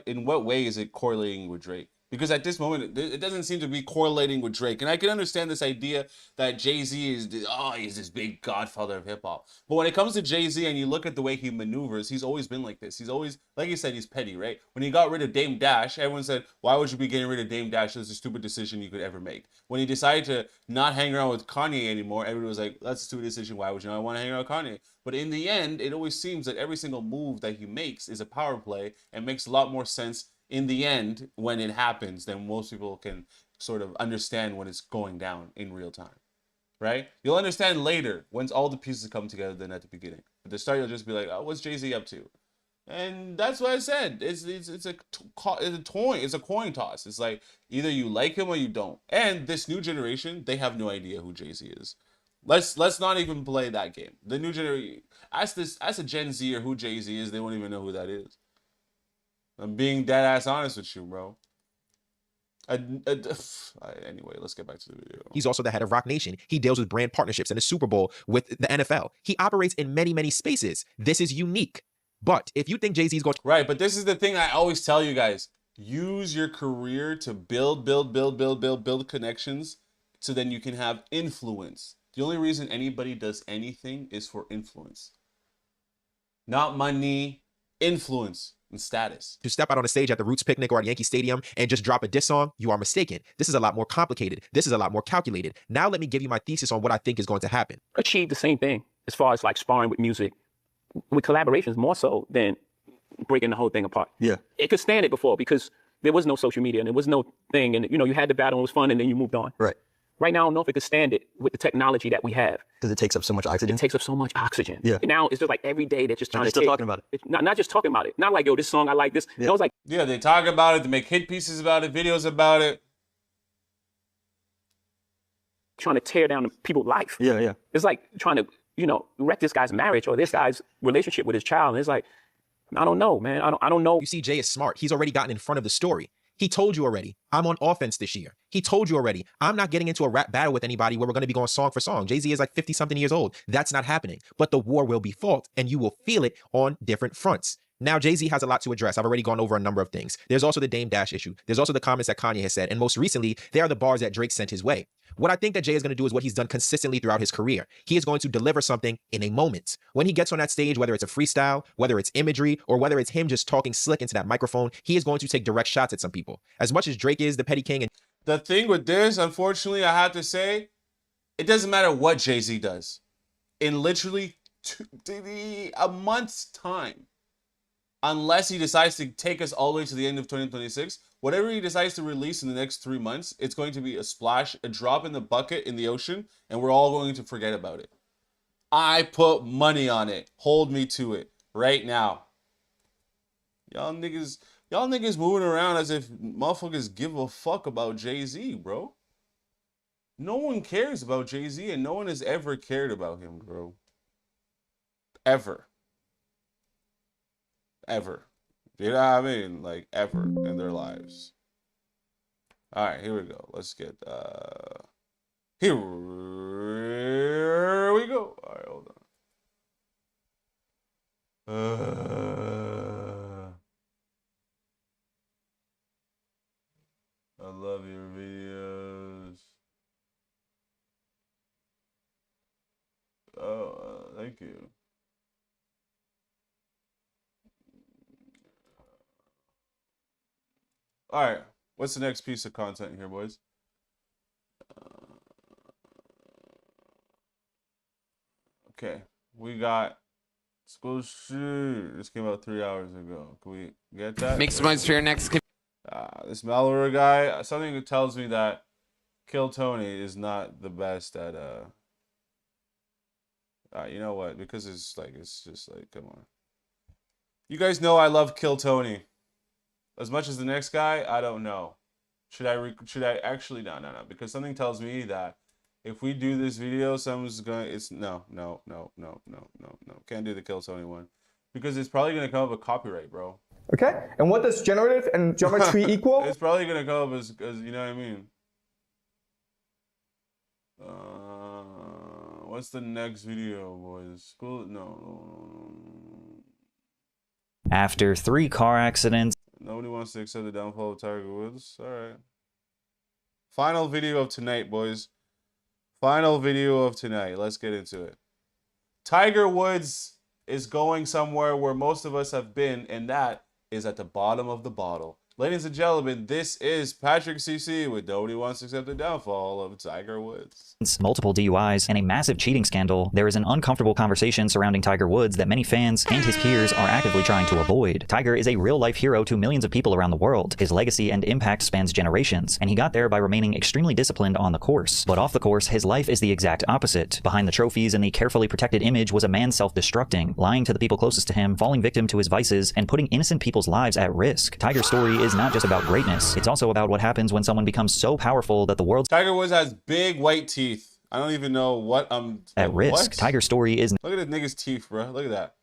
in what way is it correlating with Drake? Because at this moment, it doesn't seem to be correlating with Drake. And I can understand this idea that Jay-Z is, he's this big godfather of hip-hop. But when it comes to Jay-Z and you look at the way he maneuvers, he's always been like this. He's always, like you said, he's petty, right? When he got rid of Dame Dash, everyone said, why would you be getting rid of Dame Dash? That's the stupid decision you could ever make. When he decided to not hang around with Kanye anymore, everybody was like, that's a stupid decision. Why would you not want to hang around with Kanye? But in the end, it always seems that every single move that he makes is a power play and makes a lot more sense in the end when it happens than most people can sort of understand when it's going down in real time, right? You'll understand later once all the pieces come together than at the beginning. At the start, you'll just be like, oh, what's Jay-Z up to? And that's what I said. It's a coin toss. It's like either you like him or you don't. And this new generation, they have no idea who Jay-Z is. Let's not even play that game. The new generation, ask a Gen Z or who Jay-Z is, they won't even know who that is. I'm being dead ass honest with you, bro. Anyway, let's get back to the video. He's also the head of Rock Nation. He deals with brand partnerships and the Super Bowl with the NFL. He operates in many, many spaces. This is unique. But if you think Jay-Z's going to... Right, but this is the thing I always tell you guys. Use your career to build connections so then you can have influence. The only reason anybody does anything is for influence. Not money, influence. Status. To step out on a stage at the Roots picnic or at Yankee Stadium and just drop a diss song, you are mistaken. This is a lot more complicated. This is a lot more calculated. Now let me give you my thesis on what I think is going to happen. Achieve the same thing as far as like sparring with music, with collaborations more so than breaking the whole thing apart. Yeah. It could stand it before because there was no social media and there was no thing and, you know, you had the battle and it was fun and then you moved on. Right. Right now, I don't know if it could stand it with the technology that we have. Because it takes up so much oxygen. It takes up so much oxygen. Yeah. Now it's just like every day they're just trying to still talking about it. It's not just talking about it. Not like, yo, this song, I like this. Yeah. It was like... Yeah, they talk about it. They make hit pieces about it, videos about it. Trying to tear down people's life. Yeah. It's like trying to, you know, wreck this guy's marriage or this guy's relationship with his child. And it's like, I don't know, man. I don't know. You see, Jay is smart. He's already gotten in front of the story. He told you already, I'm on offense this year. He told you already, I'm not getting into a rap battle with anybody where we're going to be going song for song. Jay-Z is like 50-something years old. That's not happening. But the war will be fought, and you will feel it on different fronts. Now, Jay-Z has a lot to address. I've already gone over a number of things. There's also the Dame Dash issue. There's also the comments that Kanye has said. And most recently, there are the bars that Drake sent his way. What I think that Jay is going to do is what he's done consistently throughout his career. He is going to deliver something in a moment. When he gets on that stage, whether it's a freestyle, whether it's imagery, or whether it's him just talking slick into that microphone, he is going to take direct shots at some people. As much as Drake is the petty king. And the thing with this, unfortunately, I have to say, it doesn't matter what Jay-Z does. In literally a month's time, unless he decides to take us all the way to the end of 2026, whatever he decides to release in the next 3 months, it's going to be a splash, a drop in the bucket in the ocean, and we're all going to forget about it. I put money on it. Hold me to it right now. Y'all niggas moving around as if motherfuckers give a fuck about Jay-Z, bro. No one cares about Jay-Z, and no one has ever cared about him, bro. Ever. You know what I mean? Like, ever in their lives. All right, here we go. Let's get, here we go. All right, hold on. I love your videos. Oh, thank you. All right. What's the next piece of content here, boys? Okay. We got school shoot. This came out 3 hours ago. Can we get that? Mixed minds for your next. This Malware guy, something tells me that Kill Tony is not the best at you know what? Because it's just like, come on. You guys know I love Kill Tony. As much as the next guy, I don't know. Should I actually no, because something tells me that if we do this video, someone's gonna no. Can't do the Kill Tony one. Because it's probably gonna come up with copyright, bro. Okay, and what does generative and geometry equal? It's probably gonna come up as you know what I mean. What's the next video, boys? School? No. After 3 car accidents. Nobody wants to accept the downfall of Tiger Woods. All right. Final video of tonight, boys. Final video of tonight. Let's get into it. Tiger Woods is going somewhere where most of us have been, and that is at the bottom of the bottle. Ladies and gentlemen, this is Patrick CC with Nobody Wants to Accept the Downfall of Tiger Woods. Multiple DUIs and a massive cheating scandal, there is an uncomfortable conversation surrounding Tiger Woods that many fans and his peers are actively trying to avoid. Tiger is a real-life hero to millions of people around the world. His legacy and impact spans generations, and he got there by remaining extremely disciplined on the course. But off the course, his life is the exact opposite. Behind the trophies and the carefully protected image was a man self-destructing, lying to the people closest to him, falling victim to his vices, and putting innocent people's lives at risk. Tiger's story is not just about greatness. It's also about what happens when someone becomes so powerful that the world's Tiger Woods has big white teeth. I don't even know what I'm at risk. What? Tiger's story is Look at this nigga's teeth, bro. Look at that.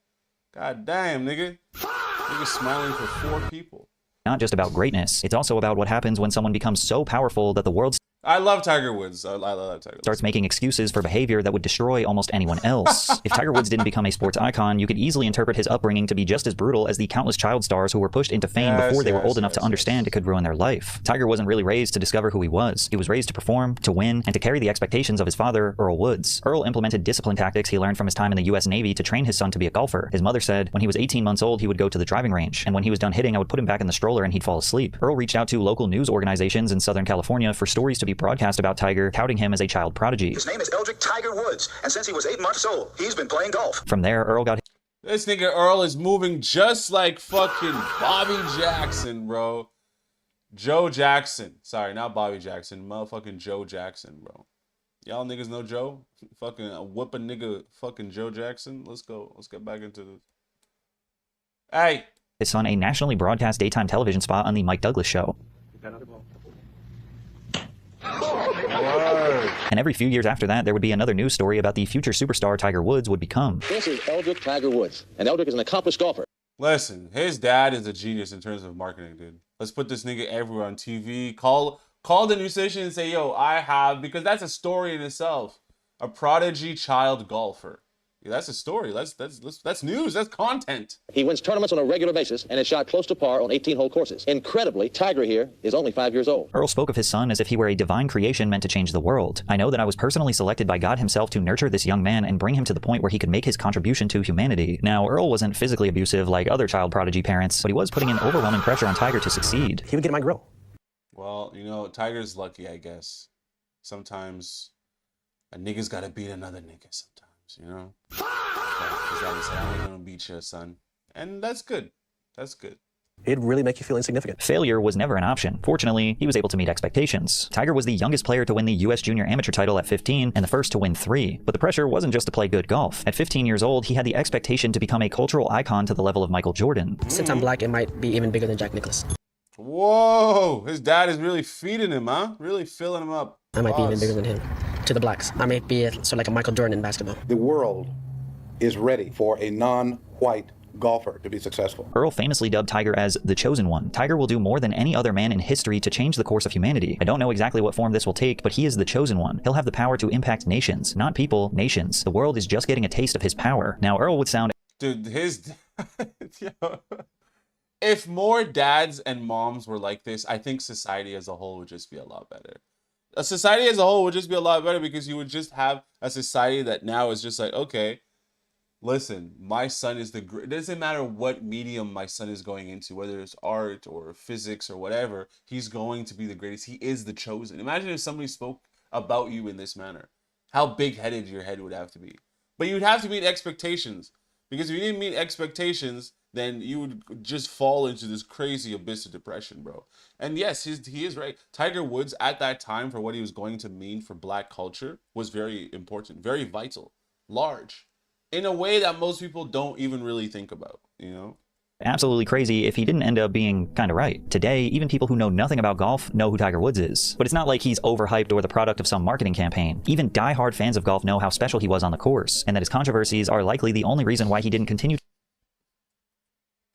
God damn, nigga. Nigga's smiling for 4 people. Not just about greatness. It's also about what happens when someone becomes so powerful that the world's I love Tiger Woods. I love Tiger Woods. Starts making excuses for behavior that would destroy almost anyone else. If Tiger Woods didn't become a sports icon, you could easily interpret his upbringing to be just as brutal as the countless child stars who were pushed into fame before they were old enough to understand it could ruin their life. Tiger wasn't really raised to discover who he was. He was raised to perform, to win, and to carry the expectations of his father, Earl Woods. Earl implemented discipline tactics he learned from his time in the U.S. Navy to train his son to be a golfer. His mother said when he was 18 months old, he would go to the driving range, and when he was done hitting, I would put him back in the stroller and he'd fall asleep. Earl reached out to local news organizations in Southern California for stories to be broadcast about Tiger, touting him as a child prodigy. His name is Eldrick Tiger Woods, and since he was 8 months old, he's been playing golf. From there, Earl got... This nigga Earl is moving just like fucking Bobby Jackson, bro. Joe Jackson. Sorry, not Bobby Jackson. Motherfucking Joe Jackson, bro. Y'all niggas know Joe? Fucking whip a nigga fucking Joe Jackson. Let's go. Let's get back into this. Hey. His son a nationally broadcast daytime television spot on the Mike Douglas Show. And every few years after that, there would be another news story about the future superstar Tiger Woods would become. This is Eldrick Tiger Woods, and Eldrick is an accomplished golfer. Listen, his dad is a genius in terms of marketing, dude. Let's put this nigga everywhere on TV. Call the news station and say, yo, I have, because that's a story in itself. A prodigy child golfer. Yeah, that's a story. That's news. That's content. He wins tournaments on a regular basis and has shot close to par on 18-hole courses. Incredibly, Tiger here is only 5 years old. Earl spoke of his son as if he were a divine creation meant to change the world. I know that I was personally selected by God himself to nurture this young man and bring him to the point where he could make his contribution to humanity. Now, Earl wasn't physically abusive like other child prodigy parents, but he was putting in overwhelming pressure on Tiger to succeed. He would get my grill. Well, you know, Tiger's lucky, I guess. Sometimes a nigga's gotta beat another nigga sometimes. You know, his daddy said, "I'm gonna beat you, son," and that's good. That's good. It'd really make you feel insignificant. Failure was never an option. Fortunately, he was able to meet expectations. Tiger was the youngest player to win the U.S. Junior Amateur title at 15 and the first to win 3. But the pressure wasn't just to play good golf. At 15 years old, he had the expectation to become a cultural icon to the level of Michael Jordan. Since I'm black, it might be even bigger than Jack Nicklaus. Whoa, his dad is really feeding him, huh? Really filling him up. I might be even bigger than him. To the blacks, I may be like a Michael Jordan in basketball. The world is ready for a non-white golfer to be successful. Earl famously dubbed Tiger as the chosen one. Tiger will do more than any other man in history to change the course of humanity. I don't know exactly what form this will take, but he is the chosen one. He'll have the power to impact nations, not people, nations. The world is just getting a taste of his power. Now, Earl would sound... Dude, his... If more dads and moms were like this, I think society as a whole would just be a lot better. A society as a whole would just be a lot better because you would just have a society that now is just like, okay, listen, my son is the great. It doesn't matter what medium my son is going into, whether it's art or physics or whatever, he's going to be the greatest. He is the chosen. Imagine if somebody spoke about you in this manner. How big-headed your head would have to be. But you'd have to meet expectations. Because if you didn't meet expectations, then you would just fall into this crazy abyss of depression, bro. And yes, he is right. Tiger Woods, at that time, for what he was going to mean for black culture, was very important, very vital, large, in a way that most people don't even really think about, you know? Absolutely crazy if he didn't end up being kind of right. Today, even people who know nothing about golf know who Tiger Woods is. But it's not like he's overhyped or the product of some marketing campaign. Even die-hard fans of golf know how special he was on the course, and that his controversies are likely the only reason why he didn't continue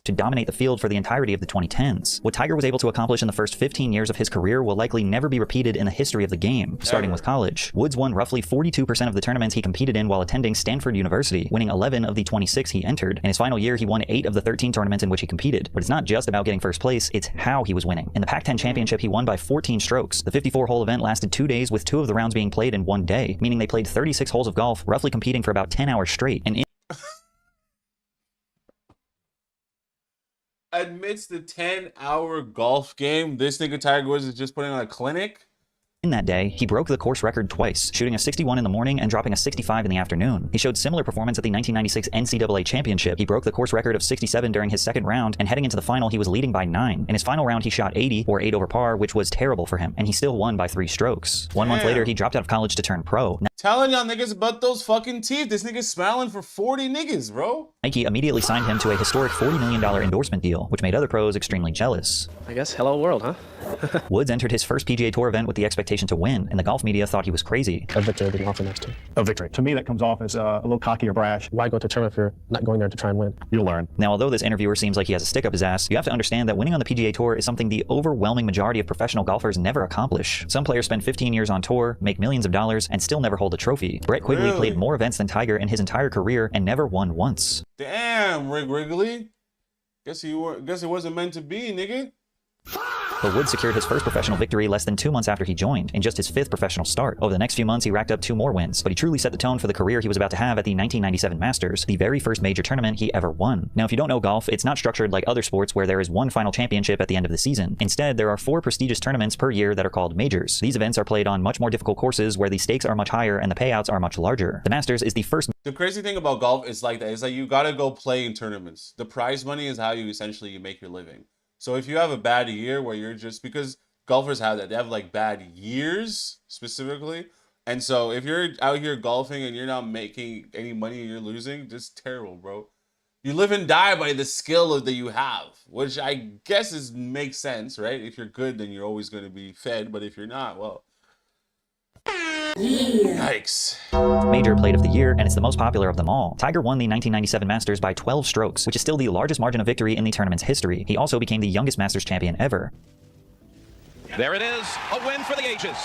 to dominate the field for the entirety of the 2010s. What Tiger was able to accomplish in the first 15 years of his career will likely never be repeated in the history of the game, starting with college. Woods won roughly 42% of the tournaments he competed in while attending Stanford University, winning 11 of the 26 he entered. In his final year, he won 8 of the 13 tournaments in which he competed. But it's not just about getting first place, it's how he was winning. In the Pac-10 championship, he won by 14 strokes. The 54-hole event lasted 2 days with 2 of the rounds being played in 1 day, meaning they played 36 holes of golf, roughly competing for about 10 hours straight. And Amidst the 10-hour golf game, this nigga Tiger Woods is just putting on a clinic? in that day, he broke the course record twice, shooting a 61 in the morning and dropping a 65 in the afternoon. He showed similar performance at the 1996 NCAA Championship. He broke the course record of 67 during his second round, and heading into the final, he was leading by 9. In his final round, he shot 80, or 8 over par, which was terrible for him, and he still won by 3 strokes. 1 month later, he dropped out of college to turn pro. Telling y'all niggas about those fucking teeth. This nigga's smiling for 40 niggas, bro. Nike immediately signed him to a historic $40 million endorsement deal, which made other pros extremely jealous. I guess hello world, huh? Woods entered his first PGA Tour event with the expectation to win, and the golf media thought he was crazy. A victory didn't offer next to. A victory. To me, that comes off as a little cocky or brash. Why go to a tournament if you're not going there to try and win? You'll learn. Now, although this interviewer seems like he has a stick up his ass, you have to understand that winning on the PGA Tour is something the overwhelming majority of professional golfers never accomplish. Some players spend 15 years on tour, make millions of dollars, and still never hold a trophy. Brett Quigley played more events than Tiger in his entire career and never won once. Damn, Rick Wrigley. Guess it wasn't meant to be, nigga. But Woods secured his first professional victory less than 2 months after he joined, in just his 5th professional start. Over the next few months, he racked up 2 more wins, but he truly set the tone for the career he was about to have at the 1997 Masters, the very first major tournament he ever won. Now, if you don't know golf, it's not structured like other sports where there is one final championship at the end of the season. Instead, there are 4 prestigious tournaments per year that are called majors. These events are played on much more difficult courses where the stakes are much higher and the payouts are much larger. The Masters is the first. The crazy thing about golf is like that. It's like you gotta go play in tournaments. The prize money is how you essentially make your living. So if you have a bad year where you're just, because golfers have that, they have like bad years specifically. And so if you're out here golfing and you're not making any money and you're losing, just terrible, bro. You live and die by the skill that you have, which I guess makes sense, right? If you're good, then you're always going to be fed. But if you're not, well, yikes. Major played of the year, and it's the most popular of them all. Tiger won the 1997 Masters by 12 strokes, which is still the largest margin of victory in the tournament's history. He also became the youngest Masters champion ever. There it is, a win for the ages.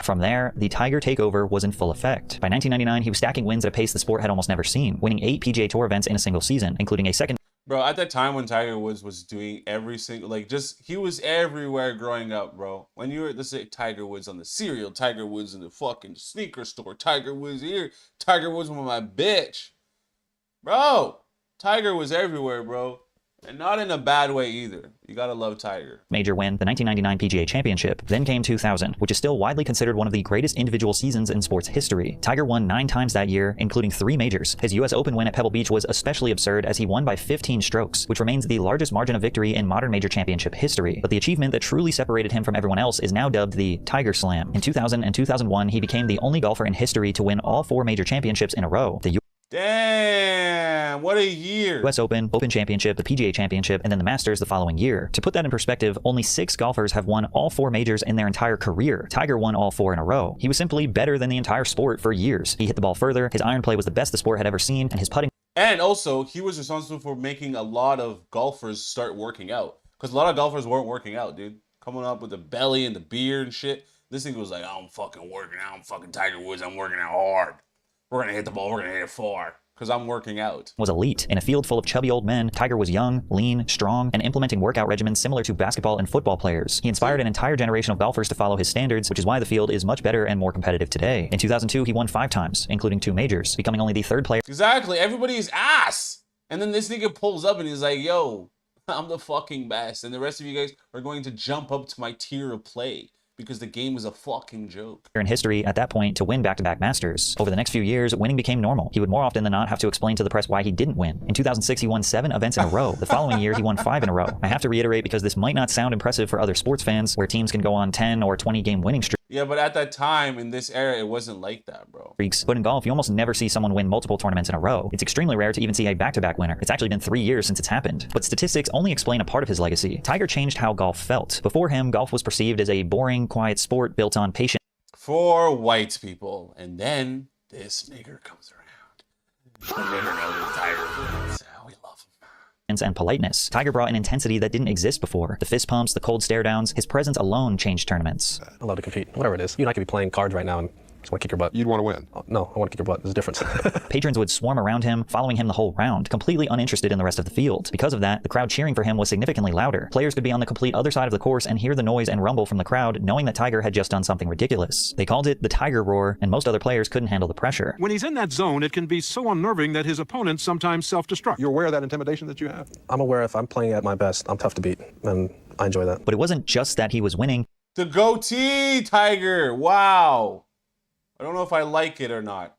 From there, the Tiger takeover was in full effect. By 1999, he was stacking wins at a pace the sport had almost never seen, winning 8 PGA Tour events in a single season, including a second. Bro, at that time when Tiger Woods was doing every single, like, he was everywhere growing up, bro. When you were, let's say, Tiger Woods on the cereal, Tiger Woods in the fucking sneaker store, Tiger Woods here, Tiger Woods with my bitch. Bro, Tiger was everywhere, bro. And not in a bad way either. You gotta love Tiger. Major win, the 1999 PGA Championship. Then came 2000, which is still widely considered one of the greatest individual seasons in sports history. Tiger won 9 times that year, including 3 majors. His US Open win at Pebble Beach was especially absurd as he won by 15 strokes, which remains the largest margin of victory in modern major championship history. But the achievement that truly separated him from everyone else is now dubbed the Tiger Slam. In 2000 and 2001, he became the only golfer in history to win all 4 major championships in a row. The Damn, what a year. US Open, Open Championship, the PGA Championship, and then the Masters the following year. To put that in perspective, only 6 golfers have won all 4 majors in their entire career. Tiger won all 4 in a row. He was simply better than the entire sport for years. He hit the ball further, his iron play was the best the sport had ever seen, and his putting. And also, he was responsible for making a lot of golfers start working out. Because a lot of golfers weren't working out, dude. Coming up with the belly and the beard and shit. This thing was like, I'm fucking working out. I'm fucking Tiger Woods. I'm working out hard. We're going to hit the ball. We're going to hit it far. because I'm working out. Was elite. In a field full of chubby old men, Tiger was young, lean, strong, and implementing workout regimens similar to basketball and football players. He inspired an entire generation of golfers to follow his standards, which is why the field is much better and more competitive today. In 2002, he won 5 times, including 2 majors, becoming only the 3rd player. Exactly. Everybody's ass. And then this nigga pulls up and he's like, yo, I'm the fucking best. And the rest of you guys are going to jump up to my tier of play because the game is a fucking joke. In history at that point to win back-to-back Masters. Over the next few years, winning became normal. He would more often than not have to explain to the press why he didn't win. In 2006, he won 7 events in a row. The following year, he won 5 in a row. I have to reiterate because this might not sound impressive for other sports fans, where teams can go on 10 or 20 game winning streaks. Yeah, but at that time, in this era, it wasn't like that, bro. But in golf, you almost never see someone win multiple tournaments in a row. It's extremely rare to even see a back-to-back winner. It's actually been 3 years since it's happened. But statistics only explain a part of his legacy. Tiger changed how golf felt. Before him, golf was perceived as a boring, quiet sport built on patience. For white people. And then this nigger comes around. The nigger knows Tiger Woods. We love him. And politeness. Tiger brought an intensity that didn't exist before. The fist pumps, the cold stare downs, his presence alone changed tournaments. I love to compete, whatever it is. You and I could be playing cards right now and just want to kick your butt. You'd want to win? No, I want to kick your butt. There's a difference. Patrons would swarm around him, following him the whole round, completely uninterested in the rest of the field. Because of that, the crowd cheering for him was significantly louder. Players could be on the complete other side of the course and hear the noise and rumble from the crowd, knowing that Tiger had just done something ridiculous. They called it the Tiger Roar, and most other players couldn't handle the pressure. When he's in that zone, it can be so unnerving that his opponents sometimes self-destruct. You're aware of that intimidation that you have? I'm aware if I'm playing at my best, I'm tough to beat, and I enjoy that. But it wasn't just that he was winning. The goatee, Tiger. Wow. I don't know if I like it or not.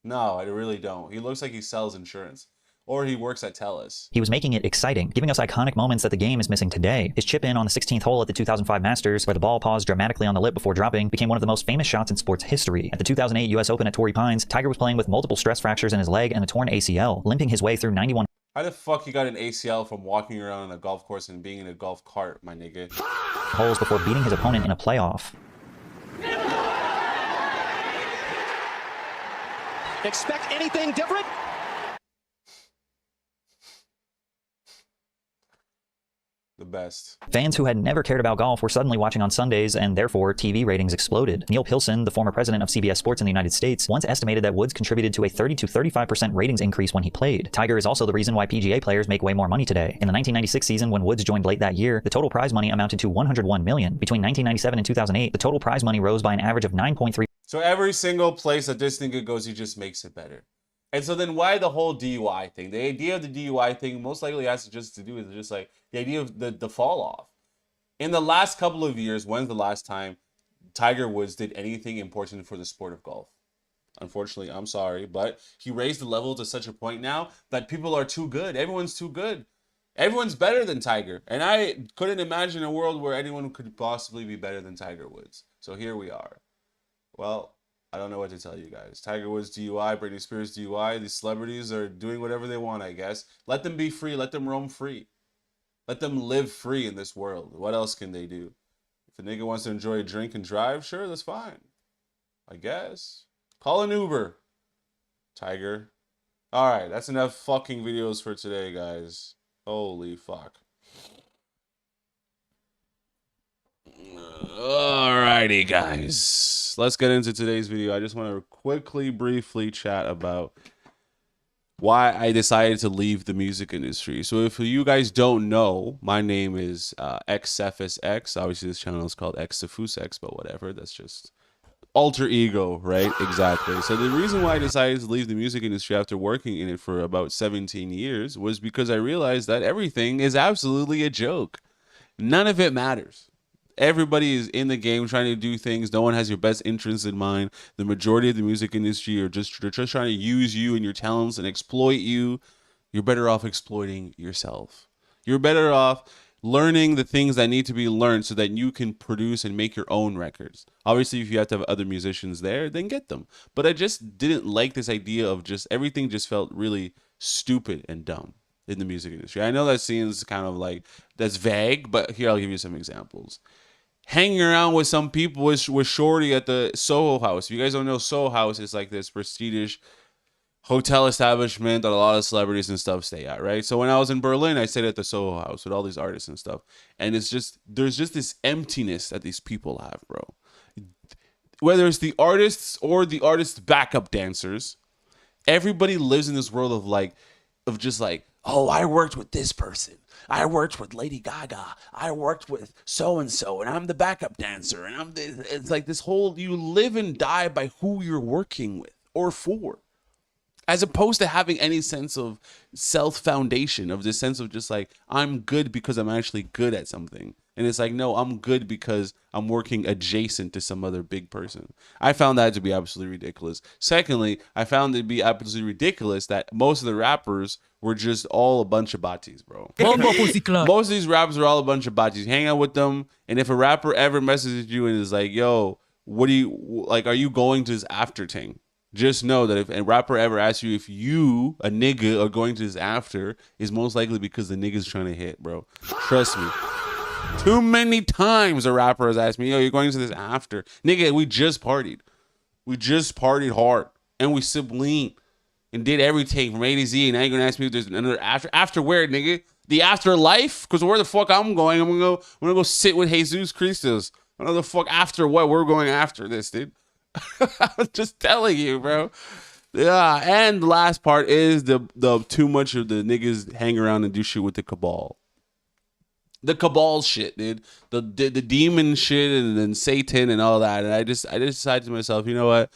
No, I really don't. He looks like he sells insurance. Or he works at TELUS. He was making it exciting, giving us iconic moments that the game is missing today. His chip in on the 16th hole at the 2005 Masters, where the ball paused dramatically on the lip before dropping, became one of the most famous shots in sports history. At the 2008 US Open at Torrey Pines, Tiger was playing with multiple stress fractures in his leg and a torn ACL, limping his way through 91. How the fuck you got an ACL from walking around on a golf course and being in a golf cart, my nigga? Holes before beating his opponent in a playoff. Expect anything different? The best. Fans who had never cared about golf were suddenly watching on Sundays, and therefore TV ratings exploded. Neil Pilson, the former president of CBS Sports in the United States, once estimated that Woods contributed to a 30 to 35% ratings increase when he played. Tiger is also the reason why PGA players make way more money today. In the 1996 season, when Woods joined late that year, the total prize money amounted to $101 million. Between 1997 and 2008, the total prize money rose by an average of 9.3. So every single place that this nigga goes, he just makes it better. And so then why the whole DUI thing? The idea of the DUI thing most likely has to do with just like the idea of the fall off. In the last couple of years, when's the last time Tiger Woods did anything important for the sport of golf? Unfortunately, I'm sorry, but he raised the level to such a point now that people are too good. Everyone's too good. Everyone's better than Tiger. And I couldn't imagine a world where anyone could possibly be better than Tiger Woods. So here we are. Well, I don't know what to tell you guys. Tiger Woods DUI, Britney Spears DUI. These celebrities are doing whatever they want, I guess. Let them be free. Let them roam free. Let them live free in this world. What else can they do? If a nigga wants to enjoy a drink and drive, sure, that's fine. I guess. Call an Uber. Tiger. All right, that's enough fucking videos for today, guys. Holy fuck. Alrighty, guys. Let's get into today's video. I just want to quickly, briefly chat about why I decided to leave the music industry. So if you guys don't know, my name is xCephasx. Obviously, this channel is called xCephasx, but whatever. That's just alter ego, right? Exactly. So the reason why I decided to leave the music industry after working in it for about 17 years was because I realized that everything is absolutely a joke. None of it matters. Everybody is in the game trying to do things. No one has your best interests in mind. The majority of the music industry are just trying to use you and your talents and exploit you. You're better off exploiting yourself. You're better off learning the things that need to be learned so that you can produce and make your own records. Obviously, if you have to have other musicians there, then get them. But I just didn't like this idea of just everything just felt really stupid and dumb in the music industry. I know that seems kind of like that's vague, but here I'll give you some examples. Hanging around with some people with Shorty at the Soho House. If you guys don't know, Soho House is like this prestigious hotel establishment that a lot of celebrities and stuff stay at, right? So when I was in Berlin, I stayed at the Soho House with all these artists and stuff. And it's just, there's just this emptiness that these people have, bro. Whether it's the artists or the artists' backup dancers, everybody lives in this world of just like, oh, I worked with this person. I worked with Lady Gaga. I worked with so-and-so, and I'm the backup dancer. And it's like this whole, you live and die by who you're working with or for, as opposed to having any sense of self-foundation, of this sense of just like, I'm good because I'm actually good at something. And it's like, no, I'm good because I'm working adjacent to some other big person. I found that to be absolutely ridiculous. Secondly, I found it to be absolutely ridiculous that most of the rappers were just all a bunch of batis, bro. Most of these rappers are all a bunch of batis. Hang out with them, and if a rapper ever messages you and is like, yo, what do you, like, are you going to this after thing? Just know that if a rapper ever asks you if you, a nigga, are going to this after, is most likely because the nigga's trying to hit, bro. Trust me. Too many times a rapper has asked me, yo, you're going to this after. Nigga, we just partied. We just partied hard. And we sipped lean. And did everything from A to Z. And now you're going to ask me if there's another after. After where, nigga? The afterlife? Because where the fuck I'm going, I'm going to go sit with Jesus Christos. I don't know the fuck after what we're going after this, dude. I'm just telling you, bro. Yeah, and the last part is the too much of the niggas hang around and do shit with the cabal. The cabal shit, dude. The demon shit and then Satan and all that. And I just decided to myself, you know what?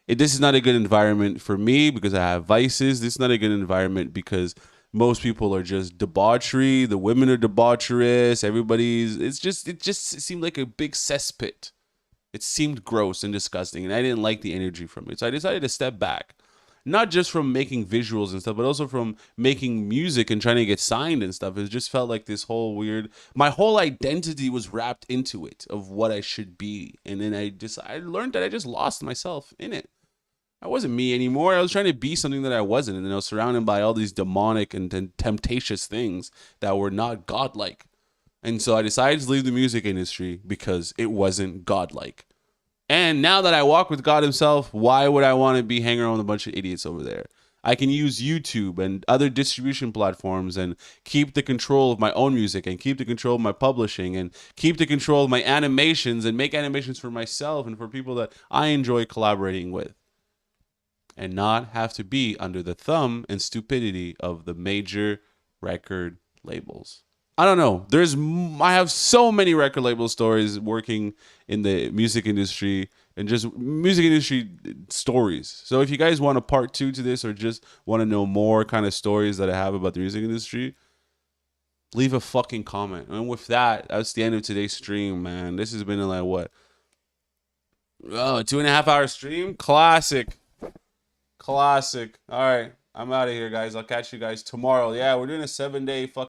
This is not a good environment for me because I have vices. This is not a good environment because most people are just debauchery. The women are debaucherous. It just seemed like a big cesspit. It seemed gross and disgusting, and I didn't like the energy from it. So I decided to step back. Not just from making visuals and stuff, but also from making music and trying to get signed and stuff. It just felt like this whole weird, my whole identity was wrapped into it of what I should be. And then I learned that I just lost myself in it. I wasn't me anymore. I was trying to be something that I wasn't. And then I was surrounded by all these demonic and temptatious things that were not godlike. And so I decided to leave the music industry because it wasn't godlike. And now that I walk with God himself, why would I want to be hanging around with a bunch of idiots over there? I can use YouTube and other distribution platforms and keep the control of my own music and keep the control of my publishing and keep the control of my animations and make animations for myself and for people that I enjoy collaborating with. And not have to be under the thumb and stupidity of the major record labels. I don't know. I have so many record label stories working in the music industry and just music industry stories. So if you guys want a part 2 to this or just want to know more kind of stories that I have about the music industry, leave a fucking comment. And with that, that's the end of today's stream, man. This has been like what? Oh, 2.5 hour stream? Classic. All right. I'm out of here, guys. I'll catch you guys tomorrow. Yeah, we're doing a 7-day fucking